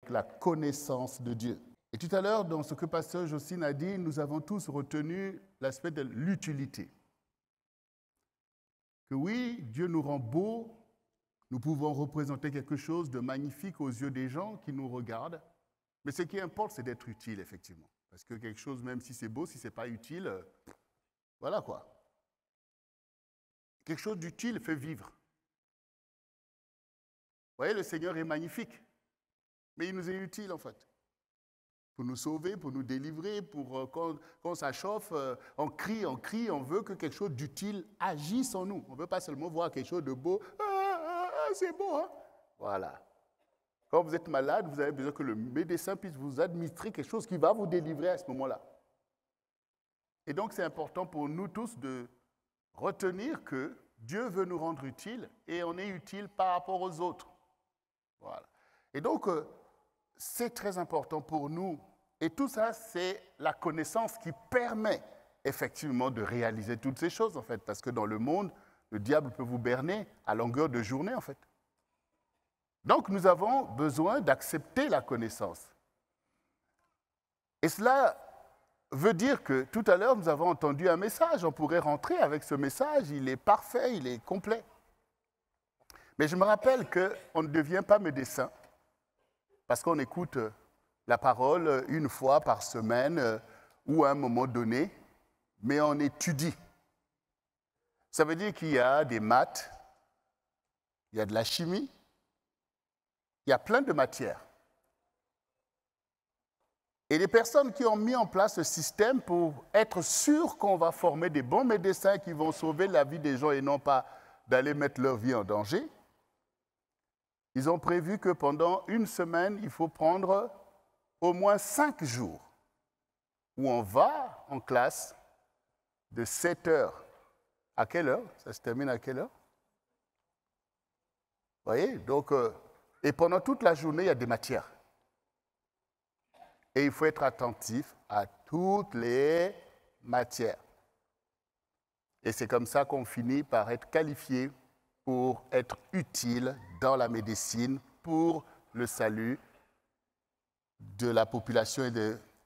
avec la connaissance de Dieu. Et tout à l'heure, dans ce que Pasteur Jocelyne a dit, nous avons tous retenu l'aspect de l'utilité. Que oui, Dieu nous rend beaux, nous pouvons représenter quelque chose de magnifique aux yeux des gens qui nous regardent, mais ce qui importe, c'est d'être utile, effectivement. Parce que quelque chose, même si c'est beau, si ce n'est pas utile, voilà quoi. Quelque chose d'utile fait vivre. Vous voyez, le Seigneur est magnifique, mais il nous est utile en fait. Pour nous sauver, pour nous délivrer, pour quand ça chauffe, on crie, on veut que quelque chose d'utile agisse en nous. On ne veut pas seulement voir quelque chose de beau, c'est beau, hein? Voilà. Quand vous êtes malade, vous avez besoin que le médecin puisse vous administrer quelque chose qui va vous délivrer à ce moment-là. Et donc c'est important pour nous tous de retenir que Dieu veut nous rendre utiles et on est utile par rapport aux autres. Voilà. Et donc, c'est très important pour nous. Et tout ça, c'est la connaissance qui permet effectivement de réaliser toutes ces choses, en fait. Parce que dans le monde, le diable peut vous berner à longueur de journée, en fait. Donc, nous avons besoin d'accepter la connaissance. Et cela veut dire que tout à l'heure, nous avons entendu un message. On pourrait rentrer avec ce message. Il est parfait, il est complet. Mais je me rappelle qu'on ne devient pas médecin parce qu'on écoute la parole une fois par semaine ou à un moment donné, mais on étudie. Ça veut dire qu'il y a des maths, il y a de la chimie, il y a plein de matières. Et les personnes qui ont mis en place ce système pour être sûrs qu'on va former des bons médecins qui vont sauver la vie des gens et non pas d'aller mettre leur vie en danger, ils ont prévu que pendant une semaine, il faut prendre au moins 5 jours où on va en classe de 7 heures. À quelle heure? Ça se termine à quelle heure? Vous voyez? Donc, et pendant toute la journée, il y a des matières. Et il faut être attentif à toutes les matières. Et c'est comme ça qu'on finit par être qualifié pour être utile dans la médecine, pour le salut de la population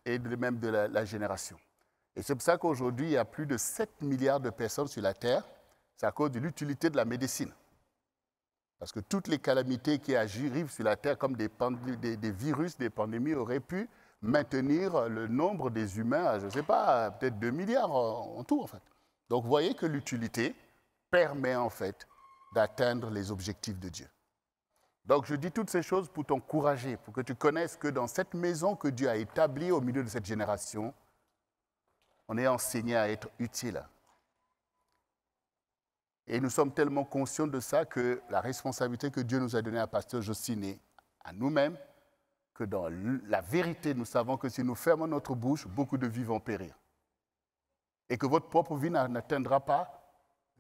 et même de la génération. Et c'est pour ça qu'aujourd'hui, il y a plus de 7 milliards de personnes sur la Terre. C'est à cause de l'utilité de la médecine. Parce que toutes les calamités qui arrivent sur la Terre, comme des virus, des pandémies, auraient pu maintenir le nombre des humains à, je ne sais pas, peut-être 2 milliards en tout, en fait. Donc, vous voyez que l'utilité permet, en fait, d'atteindre les objectifs de Dieu. Donc, je dis toutes ces choses pour t'encourager, pour que tu connaisses que dans cette maison que Dieu a établie au milieu de cette génération, on est enseigné à être utile. Et nous sommes tellement conscients de ça que la responsabilité que Dieu nous a donnée à Pasteur Jocelyne et à nous-mêmes, que dans la vérité, nous savons que si nous fermons notre bouche, beaucoup de vies vont périr. Et que votre propre vie n'atteindra pas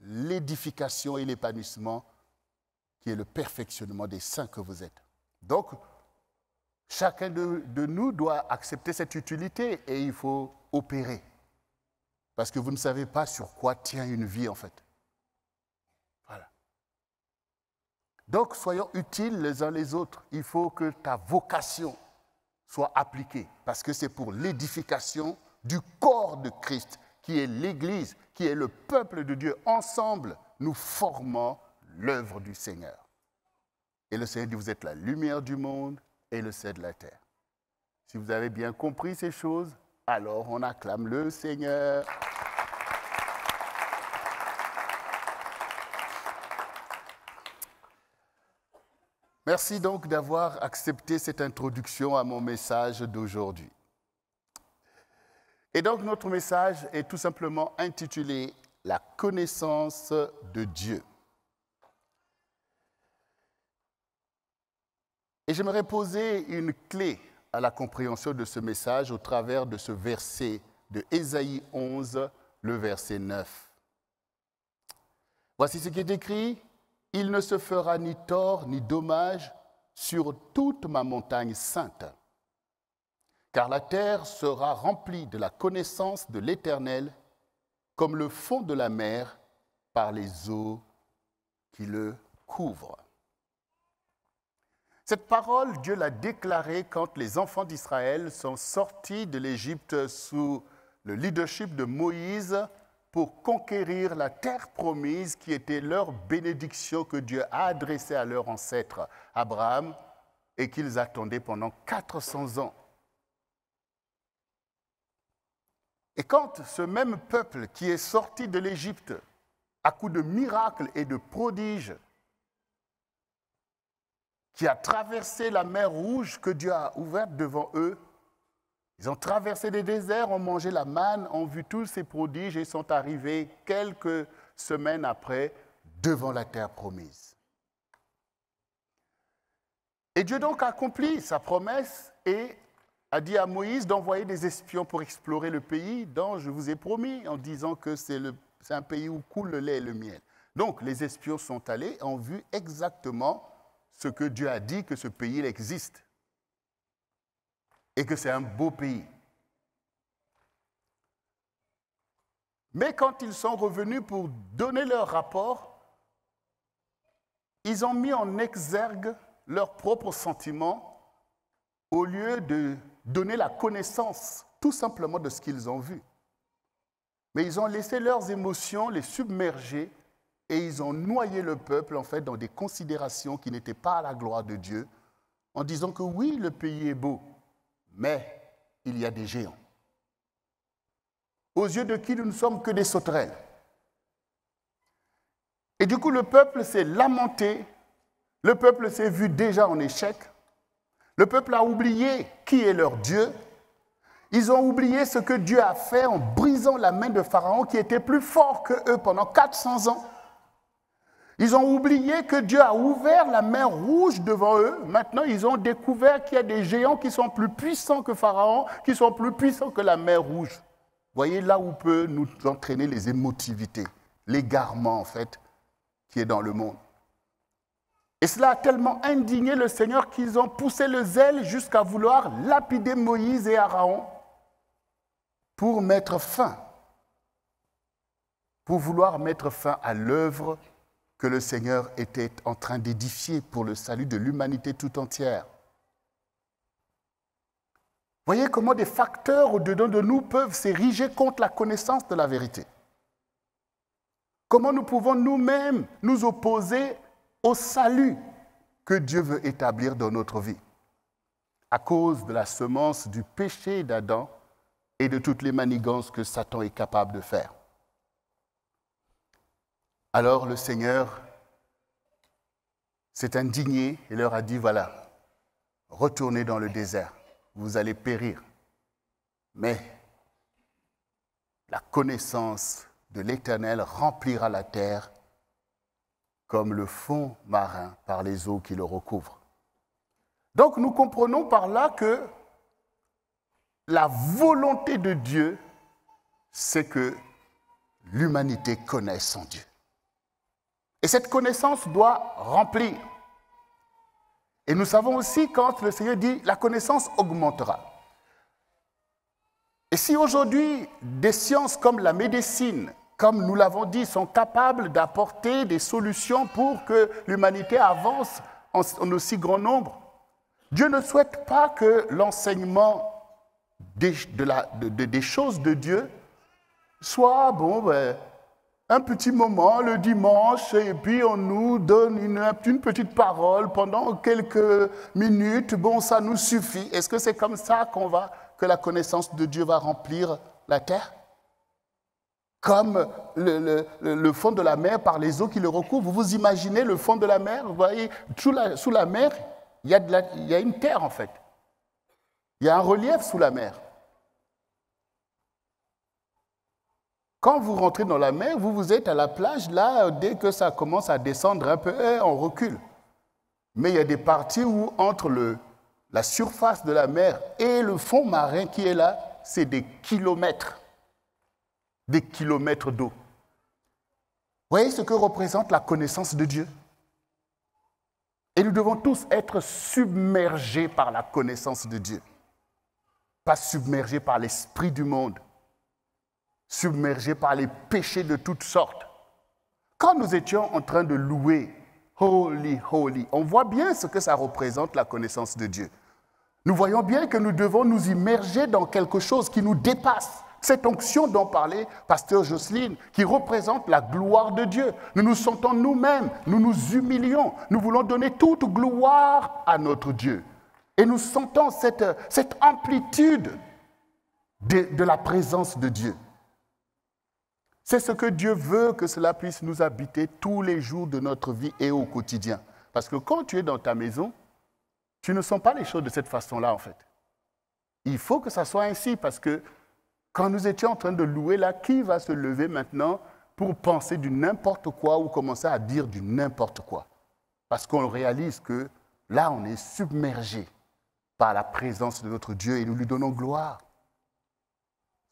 l'édification et l'épanouissement qui est le perfectionnement des saints que vous êtes. Donc, chacun de nous doit accepter cette utilité et il faut opérer. Parce que vous ne savez pas sur quoi tient une vie, en fait. Voilà. Donc, soyons utiles les uns les autres. Il faut que ta vocation soit appliquée, parce que c'est pour l'édification du corps de Christ, qui est l'Église, qui est le peuple de Dieu. Ensemble, nous formons l'œuvre du Seigneur. Et le Seigneur dit, vous êtes la lumière du monde et le sel de la terre. Si vous avez bien compris ces choses, alors on acclame le Seigneur. Merci donc d'avoir accepté cette introduction à mon message d'aujourd'hui. Et donc notre message est tout simplement intitulé « La connaissance de Dieu ». Et j'aimerais poser une clé à la compréhension de ce message au travers de ce verset de Ésaïe 11, le verset 9. Voici ce qui est écrit. « Il ne se fera ni tort ni dommage sur toute ma montagne sainte, car la terre sera remplie de la connaissance de l'Éternel, comme le fond de la mer par les eaux qui le couvrent. » Cette parole, Dieu l'a déclarée quand les enfants d'Israël sont sortis de l'Égypte sous le leadership de Moïse pour conquérir la terre promise qui était leur bénédiction que Dieu a adressée à leur ancêtre Abraham et qu'ils attendaient pendant 400 ans. Et quand ce même peuple qui est sorti de l'Égypte à coups de miracles et de prodiges, qui a traversé la mer Rouge que Dieu a ouverte devant eux, ils ont traversé des déserts, ont mangé la manne, ont vu tous ces prodiges et sont arrivés quelques semaines après devant la terre promise. Et Dieu donc a accompli sa promesse et a dit à Moïse d'envoyer des espions pour explorer le pays dont je vous ai promis en disant que c'est un pays où coule le lait et le miel. Donc les espions sont allés et ont vu exactement ce que Dieu a dit, que ce pays il existe et que c'est un beau pays. Mais quand ils sont revenus pour donner leur rapport, ils ont mis en exergue leurs propres sentiments au lieu de donner la connaissance tout simplement de ce qu'ils ont vu. Mais ils ont laissé leurs émotions les submerger et ils ont noyé le peuple en fait dans des considérations qui n'étaient pas à la gloire de Dieu en disant que oui, le pays est beau, mais il y a des géants. Aux yeux de qui nous ne sommes que des sauterelles. Et du coup, le peuple s'est lamenté, le peuple s'est vu déjà en échec, le peuple a oublié qui est leur Dieu, ils ont oublié ce que Dieu a fait en brisant la main de Pharaon qui était plus fort qu'eux pendant 400 ans. Ils ont oublié que Dieu a ouvert la mer Rouge devant eux. Maintenant, ils ont découvert qu'il y a des géants qui sont plus puissants que Pharaon, qui sont plus puissants que la mer Rouge. Voyez là où peut nous entraîner les émotivités, l'égarement en fait, qui est dans le monde. Et cela a tellement indigné le Seigneur qu'ils ont poussé le zèle jusqu'à vouloir lapider Moïse et Aaron pour vouloir mettre fin à l'œuvre que le Seigneur était en train d'édifier pour le salut de l'humanité tout entière. Voyez comment des facteurs au-dedans de nous peuvent s'ériger contre la connaissance de la vérité. Comment nous pouvons nous-mêmes nous opposer au salut que Dieu veut établir dans notre vie, à cause de la semence du péché d'Adam et de toutes les manigances que Satan est capable de faire. Alors le Seigneur s'est indigné et leur a dit, voilà, retournez dans le désert, vous allez périr. Mais la connaissance de l'Éternel remplira la terre comme le fond marin par les eaux qui le recouvrent. Donc nous comprenons par là que la volonté de Dieu, c'est que l'humanité connaisse son Dieu. Et cette connaissance doit remplir. Et nous savons aussi quand le Seigneur dit « la connaissance augmentera ». Et si aujourd'hui, des sciences comme la médecine, comme nous l'avons dit, sont capables d'apporter des solutions pour que l'humanité avance en aussi grand nombre, Dieu ne souhaite pas que l'enseignement des choses de Dieu soit, un petit moment le dimanche, et puis on nous donne une petite parole pendant quelques minutes, ça nous suffit. Est-ce que c'est comme ça que la connaissance de Dieu va remplir la terre? Comme le fond de la mer par les eaux qui le recouvrent. Vous imaginez le fond de la mer? Vous voyez, sous la mer, il y a une terre en fait. Il y a un relief sous la mer. Quand vous rentrez dans la mer, vous êtes à la plage, là, dès que ça commence à descendre un peu, on recule. Mais il y a des parties où, entre la surface de la mer et le fond marin qui est là, c'est des kilomètres d'eau. Vous voyez ce que représente la connaissance de Dieu? Et nous devons tous être submergés par la connaissance de Dieu. Pas submergés par l'esprit du monde. Submergés par les péchés de toutes sortes. Quand nous étions en train de louer, holy, holy. On voit bien ce que ça représente, la connaissance de Dieu. Nous voyons bien que nous devons nous immerger dans quelque chose qui nous dépasse. Cette onction dont parlait Pasteur Jocelyne, qui représente la gloire de Dieu. Nous nous sentons nous-mêmes, nous nous humilions, nous voulons donner toute gloire à notre Dieu. Et nous sentons cette amplitude de la présence de Dieu. C'est ce que Dieu veut, que cela puisse nous habiter tous les jours de notre vie et au quotidien. Parce que quand tu es dans ta maison, tu ne sens pas les choses de cette façon-là, en fait. Il faut que ça soit ainsi, parce que quand nous étions en train de louer là, qui va se lever maintenant pour penser du n'importe quoi ou commencer à dire du n'importe quoi? Parce qu'on réalise que là, on est submergé par la présence de notre Dieu et nous lui donnons gloire.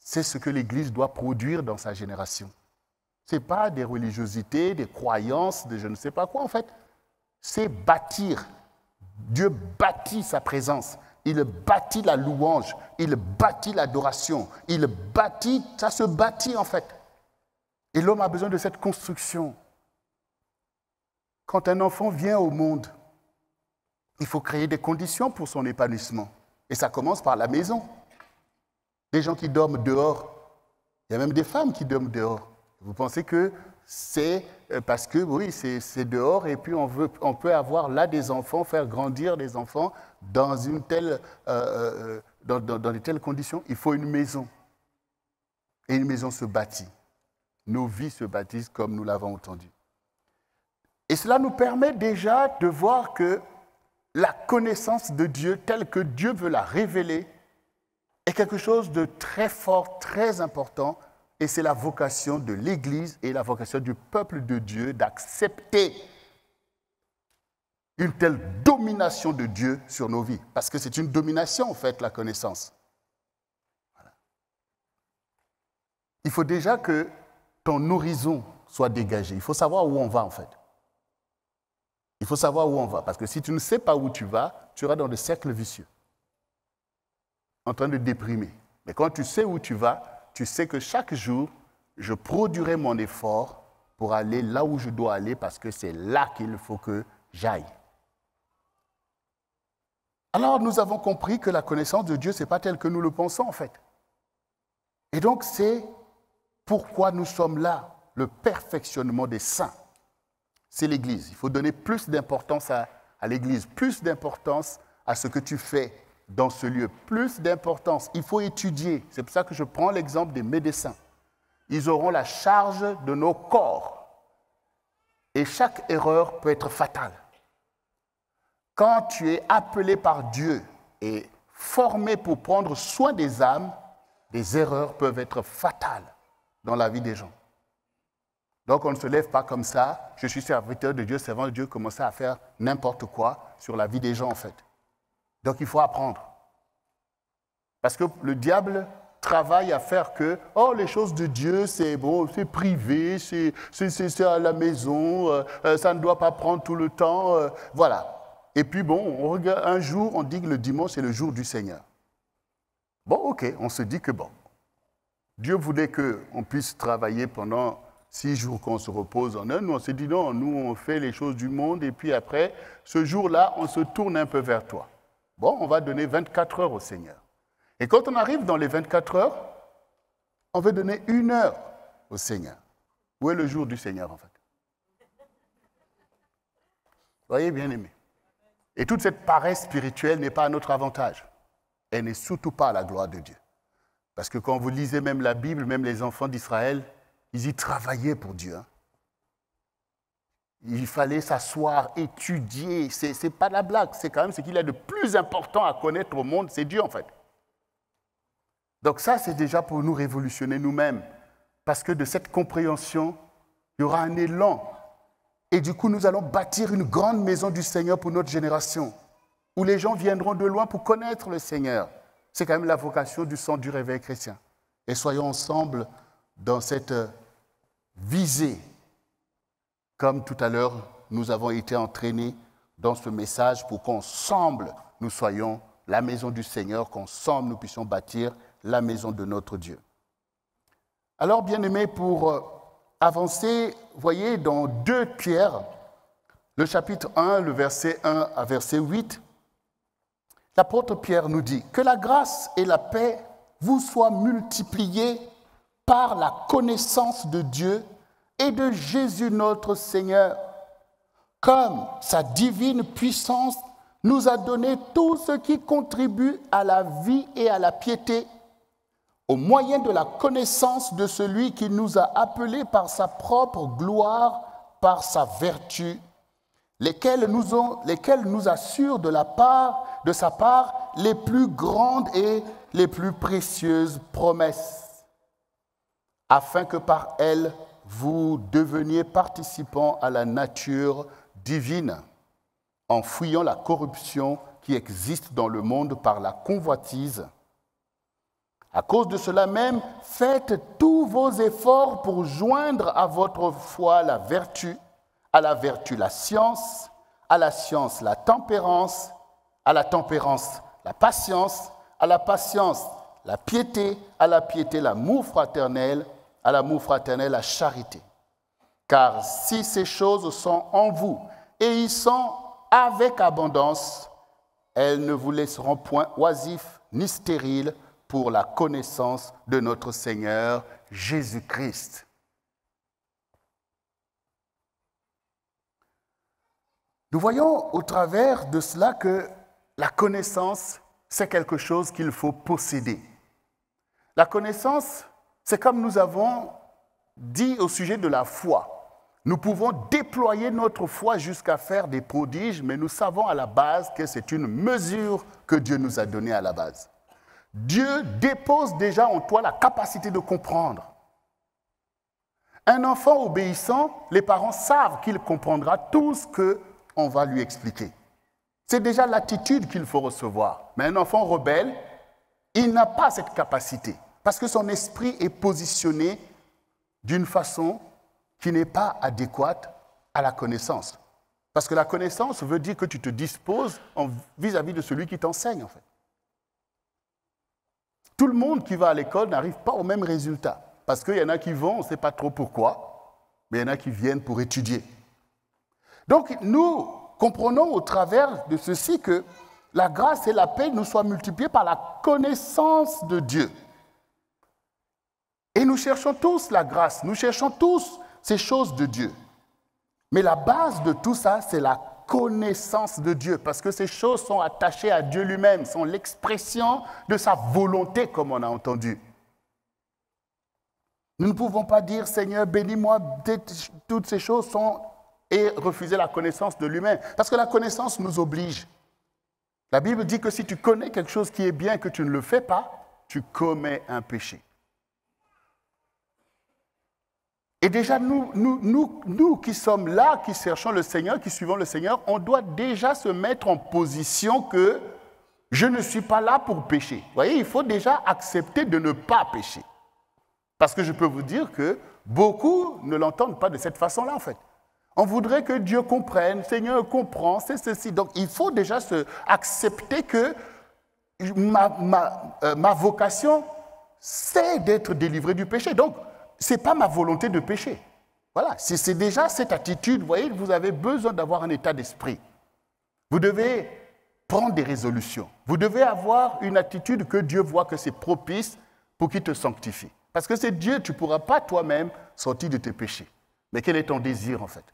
C'est ce que l'Église doit produire dans sa génération. Ce n'est pas des religiosités, des croyances, de je ne sais pas quoi en fait. C'est bâtir. Dieu bâtit sa présence. Il bâtit la louange. Il bâtit l'adoration. Il bâtit, ça se bâtit en fait. Et l'homme a besoin de cette construction. Quand un enfant vient au monde, il faut créer des conditions pour son épanouissement. Et ça commence par la maison. Des gens qui dorment dehors. Il y a même des femmes qui dorment dehors. Vous pensez que c'est parce que, oui, c'est dehors et puis on peut avoir là des enfants, faire grandir des enfants dans de telles conditions. Il faut une maison. Et une maison se bâtit. Nos vies se bâtissent comme nous l'avons entendu. Et cela nous permet déjà de voir que la connaissance de Dieu, telle que Dieu veut la révéler, est quelque chose de très fort, très important, et c'est la vocation de l'Église et la vocation du peuple de Dieu d'accepter une telle domination de Dieu sur nos vies. Parce que c'est une domination, en fait, la connaissance. Voilà. Il faut déjà que ton horizon soit dégagé. Il faut savoir où on va, en fait. Il faut savoir où on va. Parce que si tu ne sais pas où tu vas, tu seras dans des cercles vicieux, en train de déprimer. Mais quand tu sais où tu vas, tu sais que chaque jour, je produirai mon effort pour aller là où je dois aller parce que c'est là qu'il faut que j'aille. Alors, nous avons compris que la connaissance de Dieu, ce n'est pas tel que nous le pensons, en fait. Et donc, c'est pourquoi nous sommes là, le perfectionnement des saints. C'est l'Église. Il faut donner plus d'importance à l'Église, plus d'importance à ce que tu fais dans ce lieu, plus d'importance. Il faut étudier. C'est pour ça que je prends l'exemple des médecins. Ils auront la charge de nos corps. Et chaque erreur peut être fatale. Quand tu es appelé par Dieu et formé pour prendre soin des âmes, des erreurs peuvent être fatales dans la vie des gens. Donc on ne se lève pas comme ça, je suis serviteur de Dieu, servant de Dieu, commencer à faire n'importe quoi sur la vie des gens en fait. Donc il faut apprendre. Parce que le diable travaille à faire que, oh, les choses de Dieu, c'est bon, c'est privé, c'est à la maison, ça ne doit pas prendre tout le temps, voilà. Et puis bon, on regarde, un jour, on dit que le dimanche, c'est le jour du Seigneur. Bon, ok, on se dit que bon, Dieu voulait qu'on puisse travailler pendant 6 jours qu'on se repose en un. Nous, on s'est dit non, nous, on fait les choses du monde et puis après, ce jour-là, on se tourne un peu vers toi. Bon, on va donner 24 heures au Seigneur. Et quand on arrive dans les 24 heures, on veut donner 1 heure au Seigneur. Où est le jour du Seigneur, en fait? Voyez, bien-aimés. Et toute cette paresse spirituelle n'est pas à notre avantage. Elle n'est surtout pas à la gloire de Dieu. Parce que quand vous lisez même la Bible, même les enfants d'Israël, ils y travaillaient pour Dieu. Hein. Il fallait s'asseoir, étudier. Ce n'est pas de la blague. C'est quand même ce qu'il y a de plus important à connaître au monde, c'est Dieu, en fait. Donc ça, c'est déjà pour nous révolutionner nous-mêmes. Parce que de cette compréhension, il y aura un élan. Et du coup, nous allons bâtir une grande maison du Seigneur pour notre génération, où les gens viendront de loin pour connaître le Seigneur. C'est quand même la vocation du centre du réveil chrétien. Et soyons ensemble dans cette visée, comme tout à l'heure, nous avons été entraînés dans ce message pour qu'ensemble, nous soyons la maison du Seigneur, qu'ensemble, nous puissions bâtir la maison de notre Dieu. Alors, bien-aimés, pour avancer, voyez, dans 2 Pierre, le chapitre 1, le verset 1 à verset 8, l'apôtre Pierre nous dit « Que la grâce et la paix vous soient multipliées par la connaissance de Dieu et de Jésus notre Seigneur, comme sa divine puissance nous a donné tout ce qui contribue à la vie et à la piété, au moyen de la connaissance de celui qui nous a appelés par sa propre gloire, par sa vertu, lesquels nous assurent de sa part les plus grandes et les plus précieuses promesses, afin que par elles vous deveniez participants à la nature divine, en fuyant la corruption qui existe dans le monde par la convoitise. À cause de cela même, faites tous vos efforts pour joindre à votre foi la vertu, à la vertu la science, à la science la tempérance, à la tempérance la patience, à la patience la piété, à la piété l'amour fraternel, à l'amour fraternel la charité. Car si ces choses sont en vous et y sont avec abondance, elles ne vous laisseront point oisifs ni stériles pour la connaissance de notre Seigneur Jésus-Christ. Nous voyons au travers de cela que la connaissance, c'est quelque chose qu'il faut posséder. La connaissance, c'est comme nous avons dit au sujet de la foi. Nous pouvons déployer notre foi jusqu'à faire des prodiges, mais nous savons à la base que c'est une mesure que Dieu nous a donnée à la base. Dieu dépose déjà en toi la capacité de comprendre. Un enfant obéissant, les parents savent qu'il comprendra tout ce qu'on va lui expliquer. C'est déjà l'attitude qu'il faut recevoir. Mais un enfant rebelle, il n'a pas cette capacité parce que son esprit est positionné d'une façon qui n'est pas adéquate à la connaissance. Parce que la connaissance veut dire que tu te disposes vis-à-vis de celui qui t'enseigne, en fait. Tout le monde qui va à l'école n'arrive pas au même résultat. Parce qu'il y en a qui vont, on ne sait pas trop pourquoi, mais il y en a qui viennent pour étudier. Donc, nous comprenons au travers de ceci que la grâce et la paix nous soient multipliées par la connaissance de Dieu. Et nous cherchons tous la grâce, nous cherchons tous ces choses de Dieu. Mais la base de tout ça, c'est la connaissance de Dieu, parce que ces choses sont attachées à Dieu lui-même, sont l'expression de sa volonté, comme on a entendu. Nous ne pouvons pas dire, Seigneur, bénis-moi, toutes ces choses sont, et refuser la connaissance de lui-même, parce que la connaissance nous oblige. La Bible dit que si tu connais quelque chose qui est bien et que tu ne le fais pas, tu commets un péché. Et déjà, nous qui sommes là, qui cherchons le Seigneur, qui suivons le Seigneur, on doit déjà se mettre en position que je ne suis pas là pour pécher. Vous voyez, il faut déjà accepter de ne pas pécher. Parce que je peux vous dire que beaucoup ne l'entendent pas de cette façon-là, en fait. On voudrait que Dieu comprenne, Seigneur comprend, c'est ceci. Donc, il faut déjà accepter que ma vocation, c'est d'être délivré du péché. Donc, ce n'est pas ma volonté de pécher. Voilà, c'est déjà cette attitude. Vous voyez, vous avez besoin d'avoir un état d'esprit. Vous devez prendre des résolutions. Vous devez avoir une attitude que Dieu voit que c'est propice pour qu'il te sanctifie. Parce que c'est Dieu, tu ne pourras pas toi-même sortir de tes péchés. Mais quel est ton désir en fait?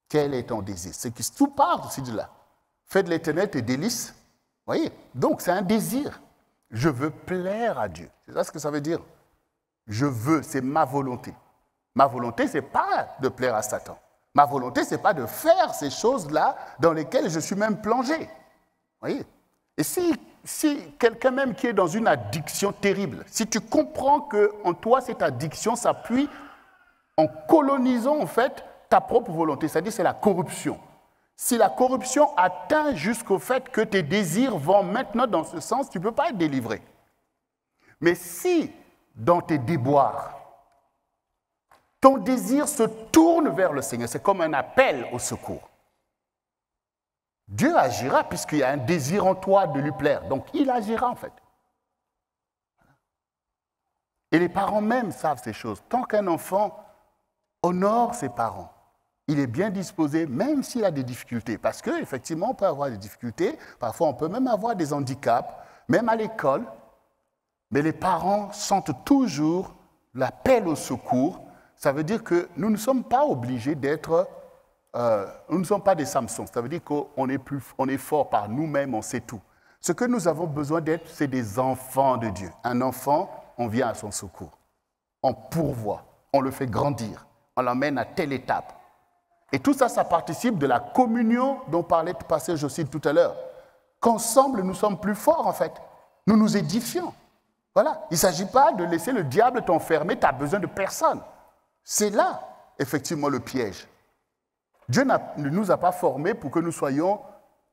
Quel est ton désir? C'est que tout part aussi de là. Fais de l'Éternel tes délices. Vous voyez? Donc c'est un désir. Je veux plaire à Dieu. C'est ça ce que ça veut dire. Je veux, c'est ma volonté. Ma volonté, ce n'est pas de plaire à Satan. Ma volonté, ce n'est pas de faire ces choses-là dans lesquelles je suis même plongé. Vous voyez? Et si quelqu'un même qui est dans une addiction terrible, si tu comprends qu'en toi, cette addiction s'appuie en colonisant en fait ta propre volonté, c'est-à-dire c'est la corruption. Si la corruption atteint jusqu'au fait que tes désirs vont maintenant dans ce sens, tu ne peux pas être délivré. Mais si dans tes déboires, ton désir se tourne vers le Seigneur, c'est comme un appel au secours. Dieu agira puisqu'il y a un désir en toi de lui plaire. Donc il agira en fait. Et les parents même savent ces choses. Tant qu'un enfant honore ses parents, il est bien disposé, même s'il a des difficultés. Parce qu'effectivement, on peut avoir des difficultés, parfois on peut même avoir des handicaps, même à l'école, mais les parents sentent toujours l'appel au secours. Ça veut dire que nous ne sommes pas obligés d'être... nous ne sommes pas des Samsons. Ça veut dire qu'on est fort par nous-mêmes, on sait tout. Ce que nous avons besoin d'être, c'est des enfants de Dieu. Un enfant, on vient à son secours. On pourvoit, on le fait grandir, on l'emmène à telle étape. Et tout ça, ça participe de la communion dont parlait le passage aussi tout à l'heure. Qu'ensemble, nous sommes plus forts, en fait. Nous nous édifions. Voilà. Il ne s'agit pas de laisser le diable t'enfermer, tu n'as besoin de personne. C'est là, effectivement, le piège. Dieu ne nous a pas formés pour que nous soyons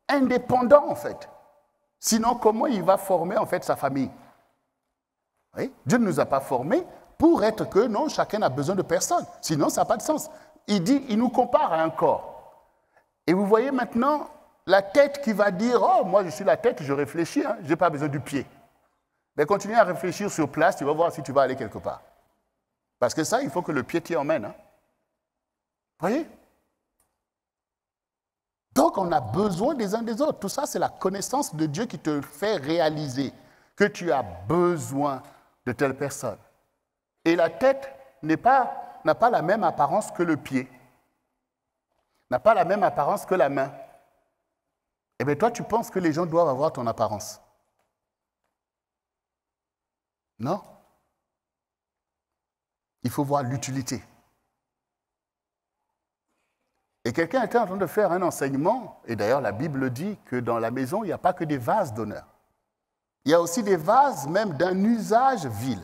indépendants, en fait. Sinon, comment il va former, en fait, sa famille? Oui? Dieu ne nous a pas formés pour être que, non, chacun a besoin de personne. Sinon, ça n'a pas de sens. Il nous compare à un corps. Et vous voyez maintenant la tête qui va dire, oh, moi, je suis la tête, je réfléchis, hein, je n'ai pas besoin du pied. Mais continue à réfléchir sur place, tu vas voir si tu vas aller quelque part. Parce que ça, il faut que le pied t'y emmène. Hein. Vous voyez? Donc, on a besoin des uns des autres. Tout ça, c'est la connaissance de Dieu qui te fait réaliser que tu as besoin de telle personne. Et la tête n'a pas la même apparence que le pied, n'a pas la même apparence que la main. Eh bien, toi, tu penses que les gens doivent avoir ton apparence. Non. Il faut voir l'utilité. Et quelqu'un était en train de faire un enseignement, et d'ailleurs la Bible dit que dans la maison, il n'y a pas que des vases d'honneur. Il y a aussi des vases même d'un usage vil.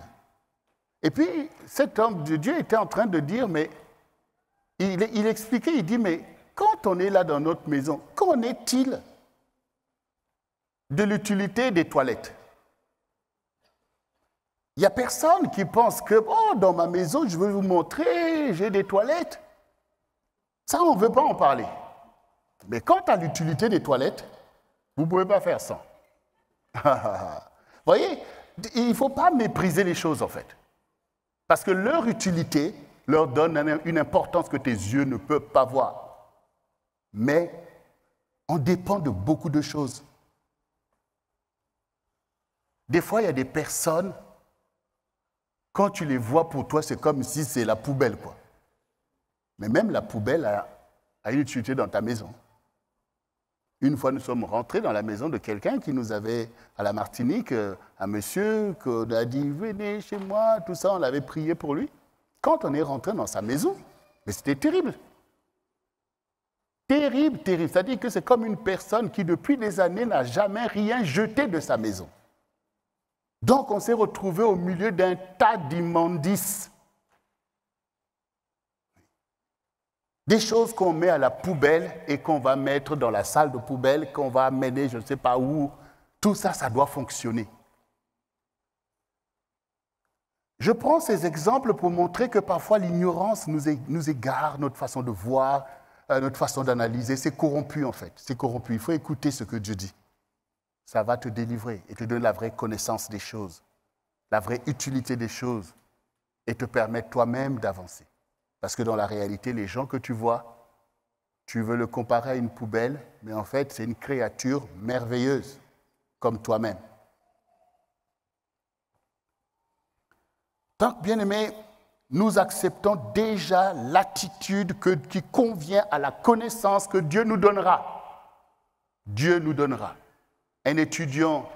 Et puis, cet homme de Dieu était en train de dire, mais il expliquait, il dit, mais quand on est là dans notre maison, qu'en est-il de l'utilité des toilettes? Il n'y a personne qui pense que, oh, dans ma maison, je veux vous montrer, j'ai des toilettes. Ça, on ne veut pas en parler. Mais quant à l'utilité des toilettes, vous ne pouvez pas faire ça. Vous voyez, il ne faut pas mépriser les choses, en fait. Parce que leur utilité leur donne une importance que tes yeux ne peuvent pas voir. Mais on dépend de beaucoup de choses. Des fois, il y a des personnes, quand tu les vois pour toi, c'est comme si c'est la poubelle, quoi. Mais même la poubelle a une utilité dans ta maison. Une fois, nous sommes rentrés dans la maison de quelqu'un qui nous avait, à la Martinique, un monsieur qu'on a dit « Venez chez moi », tout ça, on l'avait prié pour lui. Quand on est rentré dans sa maison, mais c'était terrible. Terrible, terrible. C'est-à-dire que c'est comme une personne qui, depuis des années, n'a jamais rien jeté de sa maison. Donc, on s'est retrouvé au milieu d'un tas d'immondices. Des choses qu'on met à la poubelle et qu'on va mettre dans la salle de poubelle, qu'on va amener je ne sais pas où. Tout ça, ça doit fonctionner. Je prends ces exemples pour montrer que parfois l'ignorance nous égare, notre façon de voir, notre façon d'analyser. C'est corrompu en fait, c'est corrompu. Il faut écouter ce que Dieu dit. Ça va te délivrer et te donner la vraie connaissance des choses, la vraie utilité des choses et te permettre toi-même d'avancer. Parce que dans la réalité, les gens que tu vois, tu veux le comparer à une poubelle, mais en fait, c'est une créature merveilleuse, comme toi-même. Donc, bien-aimés, nous acceptons déjà l'attitude qui convient à la connaissance que Dieu nous donnera. Dieu nous donnera. Un étudiant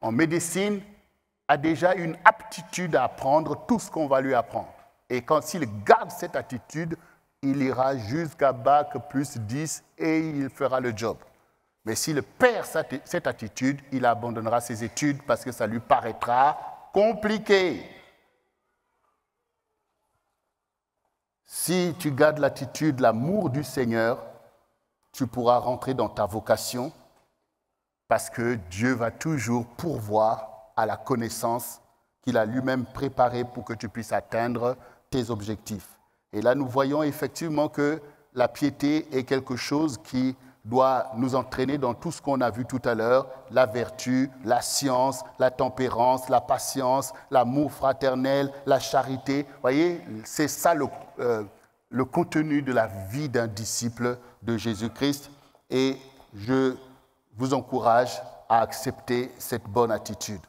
en médecine a déjà une aptitude à apprendre tout ce qu'on va lui apprendre. Et s'il garde cette attitude, il ira jusqu'à bac plus 10 et il fera le job. Mais s'il perd cette attitude, il abandonnera ses études parce que ça lui paraîtra compliqué. Si tu gardes l'attitude, l'amour du Seigneur, tu pourras rentrer dans ta vocation parce que Dieu va toujours pourvoir à la connaissance qu'il a lui-même préparée pour que tu puisses atteindre tes objectifs. Et là, nous voyons effectivement que la piété est quelque chose qui doit nous entraîner dans tout ce qu'on a vu tout à l'heure, la vertu, la science, la tempérance, la patience, l'amour fraternel, la charité. Vous voyez, c'est ça le contenu de la vie d'un disciple de Jésus-Christ et je vous encourage à accepter cette bonne attitude.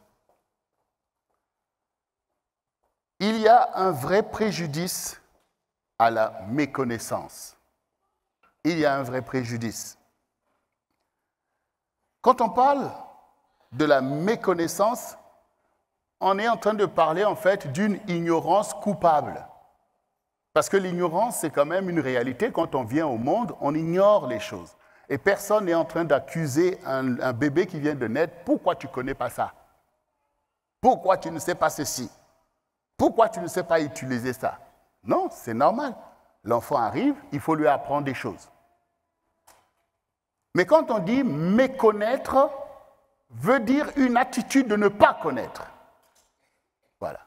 Il y a un vrai préjudice à la méconnaissance. Il y a un vrai préjudice. Quand on parle de la méconnaissance, on est en train de parler en fait d'une ignorance coupable. Parce que l'ignorance, c'est quand même une réalité. Quand on vient au monde, on ignore les choses. Et personne n'est en train d'accuser un bébé qui vient de naître. Pourquoi tu ne connais pas ça? Pourquoi tu ne sais pas ceci? Pourquoi tu ne sais pas utiliser ça? Non, c'est normal. L'enfant arrive, il faut lui apprendre des choses. Mais quand on dit méconnaître, veut dire une attitude de ne pas connaître. Voilà.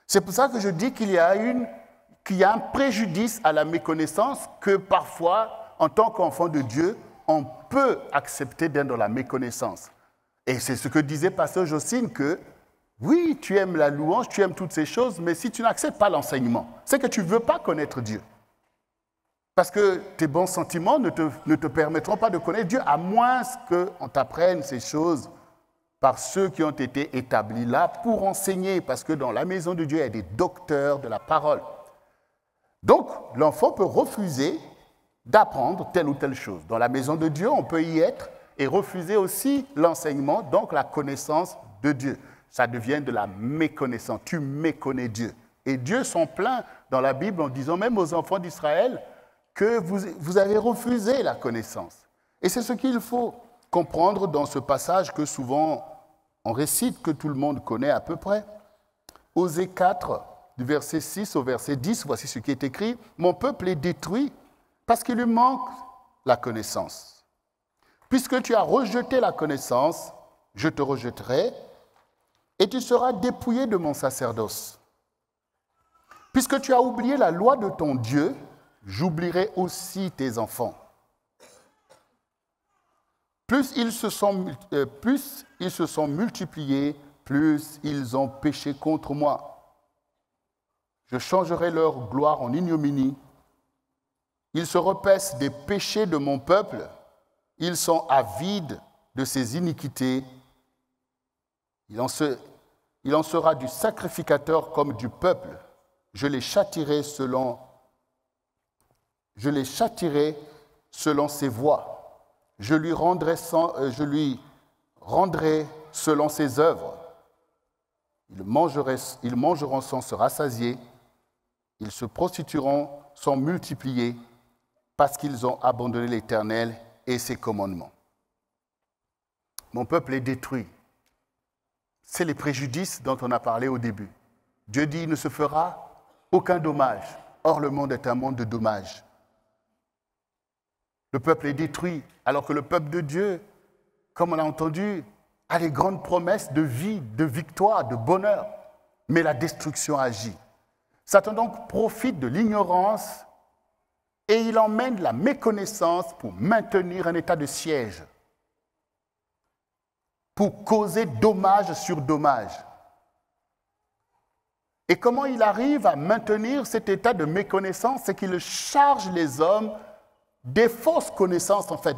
C'est pour ça que je dis qu'il y a un préjudice à la méconnaissance que parfois, en tant qu'enfant de Dieu, on peut accepter d'être dans la méconnaissance. Et c'est ce que disait Pasteur Jocelyne, que oui, tu aimes la louange, tu aimes toutes ces choses, mais si tu n'acceptes pas l'enseignement, c'est que tu ne veux pas connaître Dieu. Parce que tes bons sentiments ne te permettront pas de connaître Dieu, à moins qu'on t'apprenne ces choses par ceux qui ont été établis là pour enseigner, parce que dans la maison de Dieu, il y a des docteurs de la parole. Donc, l'enfant peut refuser d'apprendre telle ou telle chose. Dans la maison de Dieu, on peut y être et refuser aussi l'enseignement, donc la connaissance de Dieu. Ça devient de la méconnaissance. Tu méconnais Dieu. Et Dieu s'en plaint dans la Bible en disant même aux enfants d'Israël que vous avez refusé la connaissance. Et c'est ce qu'il faut comprendre dans ce passage que souvent on récite, que tout le monde connaît à peu près. Osée 4, du verset 6 au verset 10, voici ce qui est écrit. « Mon peuple est détruit parce qu'il lui manque la connaissance. Puisque tu as rejeté la connaissance, je te rejetterai et tu seras dépouillé de mon sacerdoce. Puisque tu as oublié la loi de ton Dieu, j'oublierai aussi tes enfants. Plus ils se sont multipliés, plus ils ont péché contre moi. Je changerai leur gloire en ignominie. Ils se repaissent des péchés de mon peuple. Ils sont avides de ses iniquités. Il en sera du sacrificateur comme du peuple. Je les châtierai selon ses voies. Je lui rendrai selon ses œuvres. Ils mangeront sans se rassasier. Ils se prostitueront sans multiplier, parce qu'ils ont abandonné l'Éternel et ses commandements. Mon peuple est détruit. C'est les préjudices dont on a parlé au début. Dieu dit, il ne se fera aucun dommage. Or, le monde est un monde de dommages. Le peuple est détruit, alors que le peuple de Dieu, comme on a entendu, a les grandes promesses de vie, de victoire, de bonheur. Mais la destruction agit. Satan donc profite de l'ignorance et il emmène la méconnaissance pour maintenir un état de siège, pour causer dommage sur dommage. Et comment il arrive à maintenir cet état de méconnaissance? C'est qu'il charge les hommes des fausses connaissances, en fait.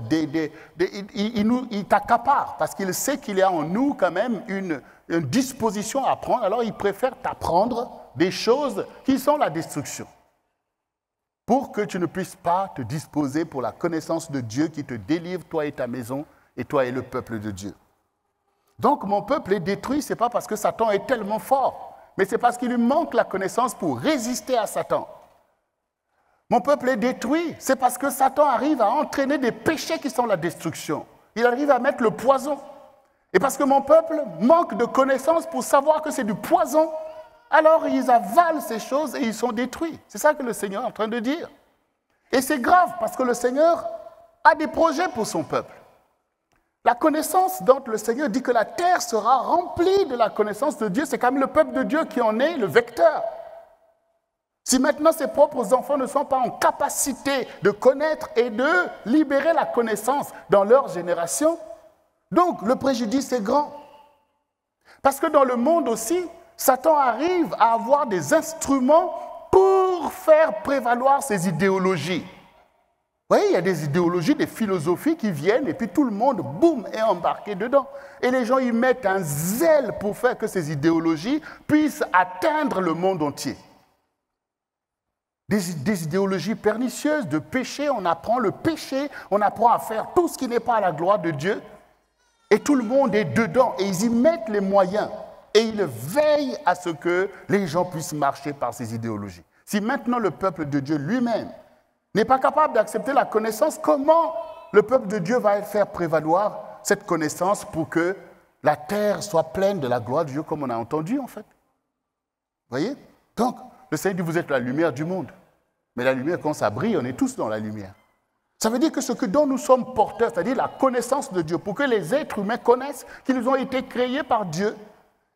Il t'accapare parce qu'il sait qu'il y a en nous quand même une disposition à apprendre. Alors il préfère t'apprendre des choses qui sont la destruction, pour que tu ne puisses pas te disposer pour la connaissance de Dieu qui te délivre, toi et ta maison, et toi et le peuple de Dieu. Donc mon peuple est détruit, ce n'est pas parce que Satan est tellement fort, mais c'est parce qu'il lui manque la connaissance pour résister à Satan. Mon peuple est détruit, c'est parce que Satan arrive à entraîner des péchés qui sont la destruction. Il arrive à mettre le poison. Et parce que mon peuple manque de connaissance pour savoir que c'est du poison, alors ils avalent ces choses et ils sont détruits. C'est ça que le Seigneur est en train de dire. Et c'est grave parce que le Seigneur a des projets pour son peuple. La connaissance dont le Seigneur dit que la terre sera remplie de la connaissance de Dieu, c'est quand même le peuple de Dieu qui en est le vecteur. Si maintenant ses propres enfants ne sont pas en capacité de connaître et de libérer la connaissance dans leur génération, donc le préjudice est grand. Parce que dans le monde aussi, Satan arrive à avoir des instruments pour pour faire prévaloir ces idéologies. Vous voyez, il y a des idéologies, des philosophies qui viennent et puis tout le monde, boum, est embarqué dedans. Et les gens y mettent un zèle pour faire que ces idéologies puissent atteindre le monde entier. Des idéologies pernicieuses de péché, on apprend le péché, on apprend à faire tout ce qui n'est pas à la gloire de Dieu. Et tout le monde est dedans et ils y mettent les moyens. Et ils veillent à ce que les gens puissent marcher par ces idéologies. Si maintenant le peuple de Dieu lui-même n'est pas capable d'accepter la connaissance, comment le peuple de Dieu va faire prévaloir cette connaissance pour que la terre soit pleine de la gloire de Dieu, comme on a entendu en fait? Vous voyez? Donc, le Seigneur dit, vous êtes la lumière du monde. Mais la lumière, quand ça brille, on est tous dans la lumière. Ça veut dire que ce dont nous sommes porteurs, c'est-à-dire la connaissance de Dieu, pour que les êtres humains connaissent qu'ils ont été créés par Dieu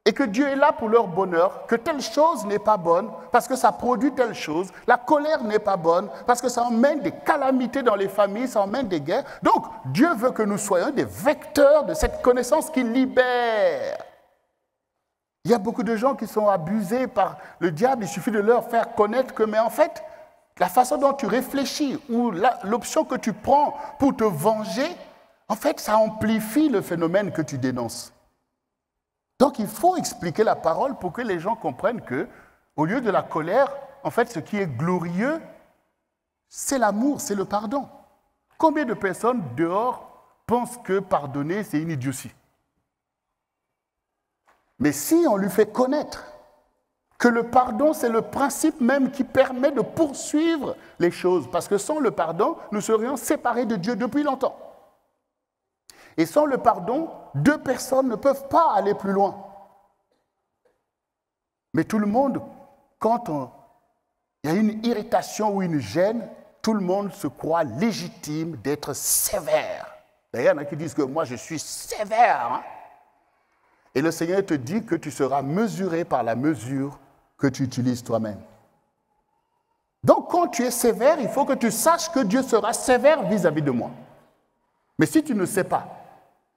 et que Dieu est là pour leur bonheur, que telle chose n'est pas bonne parce que ça produit telle chose, la colère n'est pas bonne parce que ça emmène des calamités dans les familles, ça emmène des guerres. Donc, Dieu veut que nous soyons des vecteurs de cette connaissance qui libère. Il y a beaucoup de gens qui sont abusés par le diable, il suffit de leur faire connaître que, mais en fait, la façon dont tu réfléchis ou l'option que tu prends pour te venger, en fait, ça amplifie le phénomène que tu dénonces. Donc, il faut expliquer la parole pour que les gens comprennent que, au lieu de la colère, en fait, ce qui est glorieux, c'est l'amour, c'est le pardon. Combien de personnes dehors pensent que pardonner, c'est une idiotie? Mais si on lui fait connaître que le pardon, c'est le principe même qui permet de poursuivre les choses, parce que sans le pardon, nous serions séparés de Dieu depuis longtemps. Et sans le pardon, deux personnes ne peuvent pas aller plus loin. Mais tout le monde, quand il y a une irritation ou une gêne, tout le monde se croit légitime d'être sévère. D'ailleurs, il y en a qui disent que moi, je suis sévère. Hein? Et le Seigneur te dit que tu seras mesuré par la mesure que tu utilises toi-même. Donc, quand tu es sévère, il faut que tu saches que Dieu sera sévère vis-à-vis de moi. Mais si tu ne sais pas,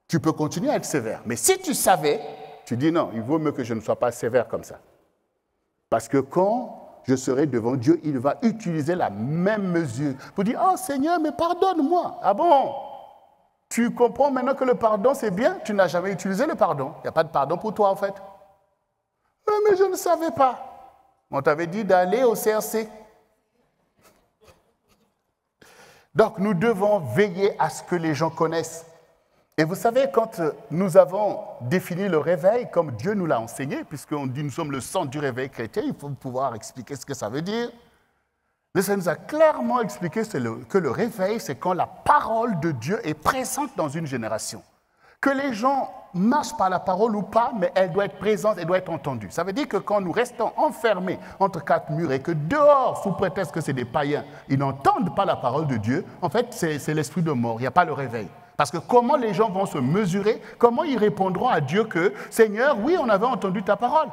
tu peux continuer à être sévère. Mais si tu savais, tu dis non, il vaut mieux que je ne sois pas sévère comme ça. Parce que quand je serai devant Dieu, il va utiliser la même mesure pour dire « Oh Seigneur, mais pardonne-moi ». Ah bon? Tu comprends maintenant que le pardon, c'est bien? Tu n'as jamais utilisé le pardon. Il n'y a pas de pardon pour toi, en fait. Mais je ne savais pas. On t'avait dit d'aller au CRC. Donc, nous devons veiller à ce que les gens connaissent. Et vous savez, quand nous avons défini le réveil, comme Dieu nous l'a enseigné, puisqu'on dit nous sommes le centre du réveil chrétien, il faut pouvoir expliquer ce que ça veut dire. Le Seigneur nous a clairement expliqué que le réveil, c'est quand la parole de Dieu est présente dans une génération. Que les gens marchent par la parole ou pas, mais elle doit être présente, elle doit être entendue. Ça veut dire que quand nous restons enfermés entre quatre murs et que dehors, sous prétexte que c'est des païens, ils n'entendent pas la parole de Dieu, en fait, c'est l'esprit de mort, il n'y a pas le réveil. Parce que comment les gens vont se mesurer, comment ils répondront à Dieu que « Seigneur, oui, on avait entendu ta parole ».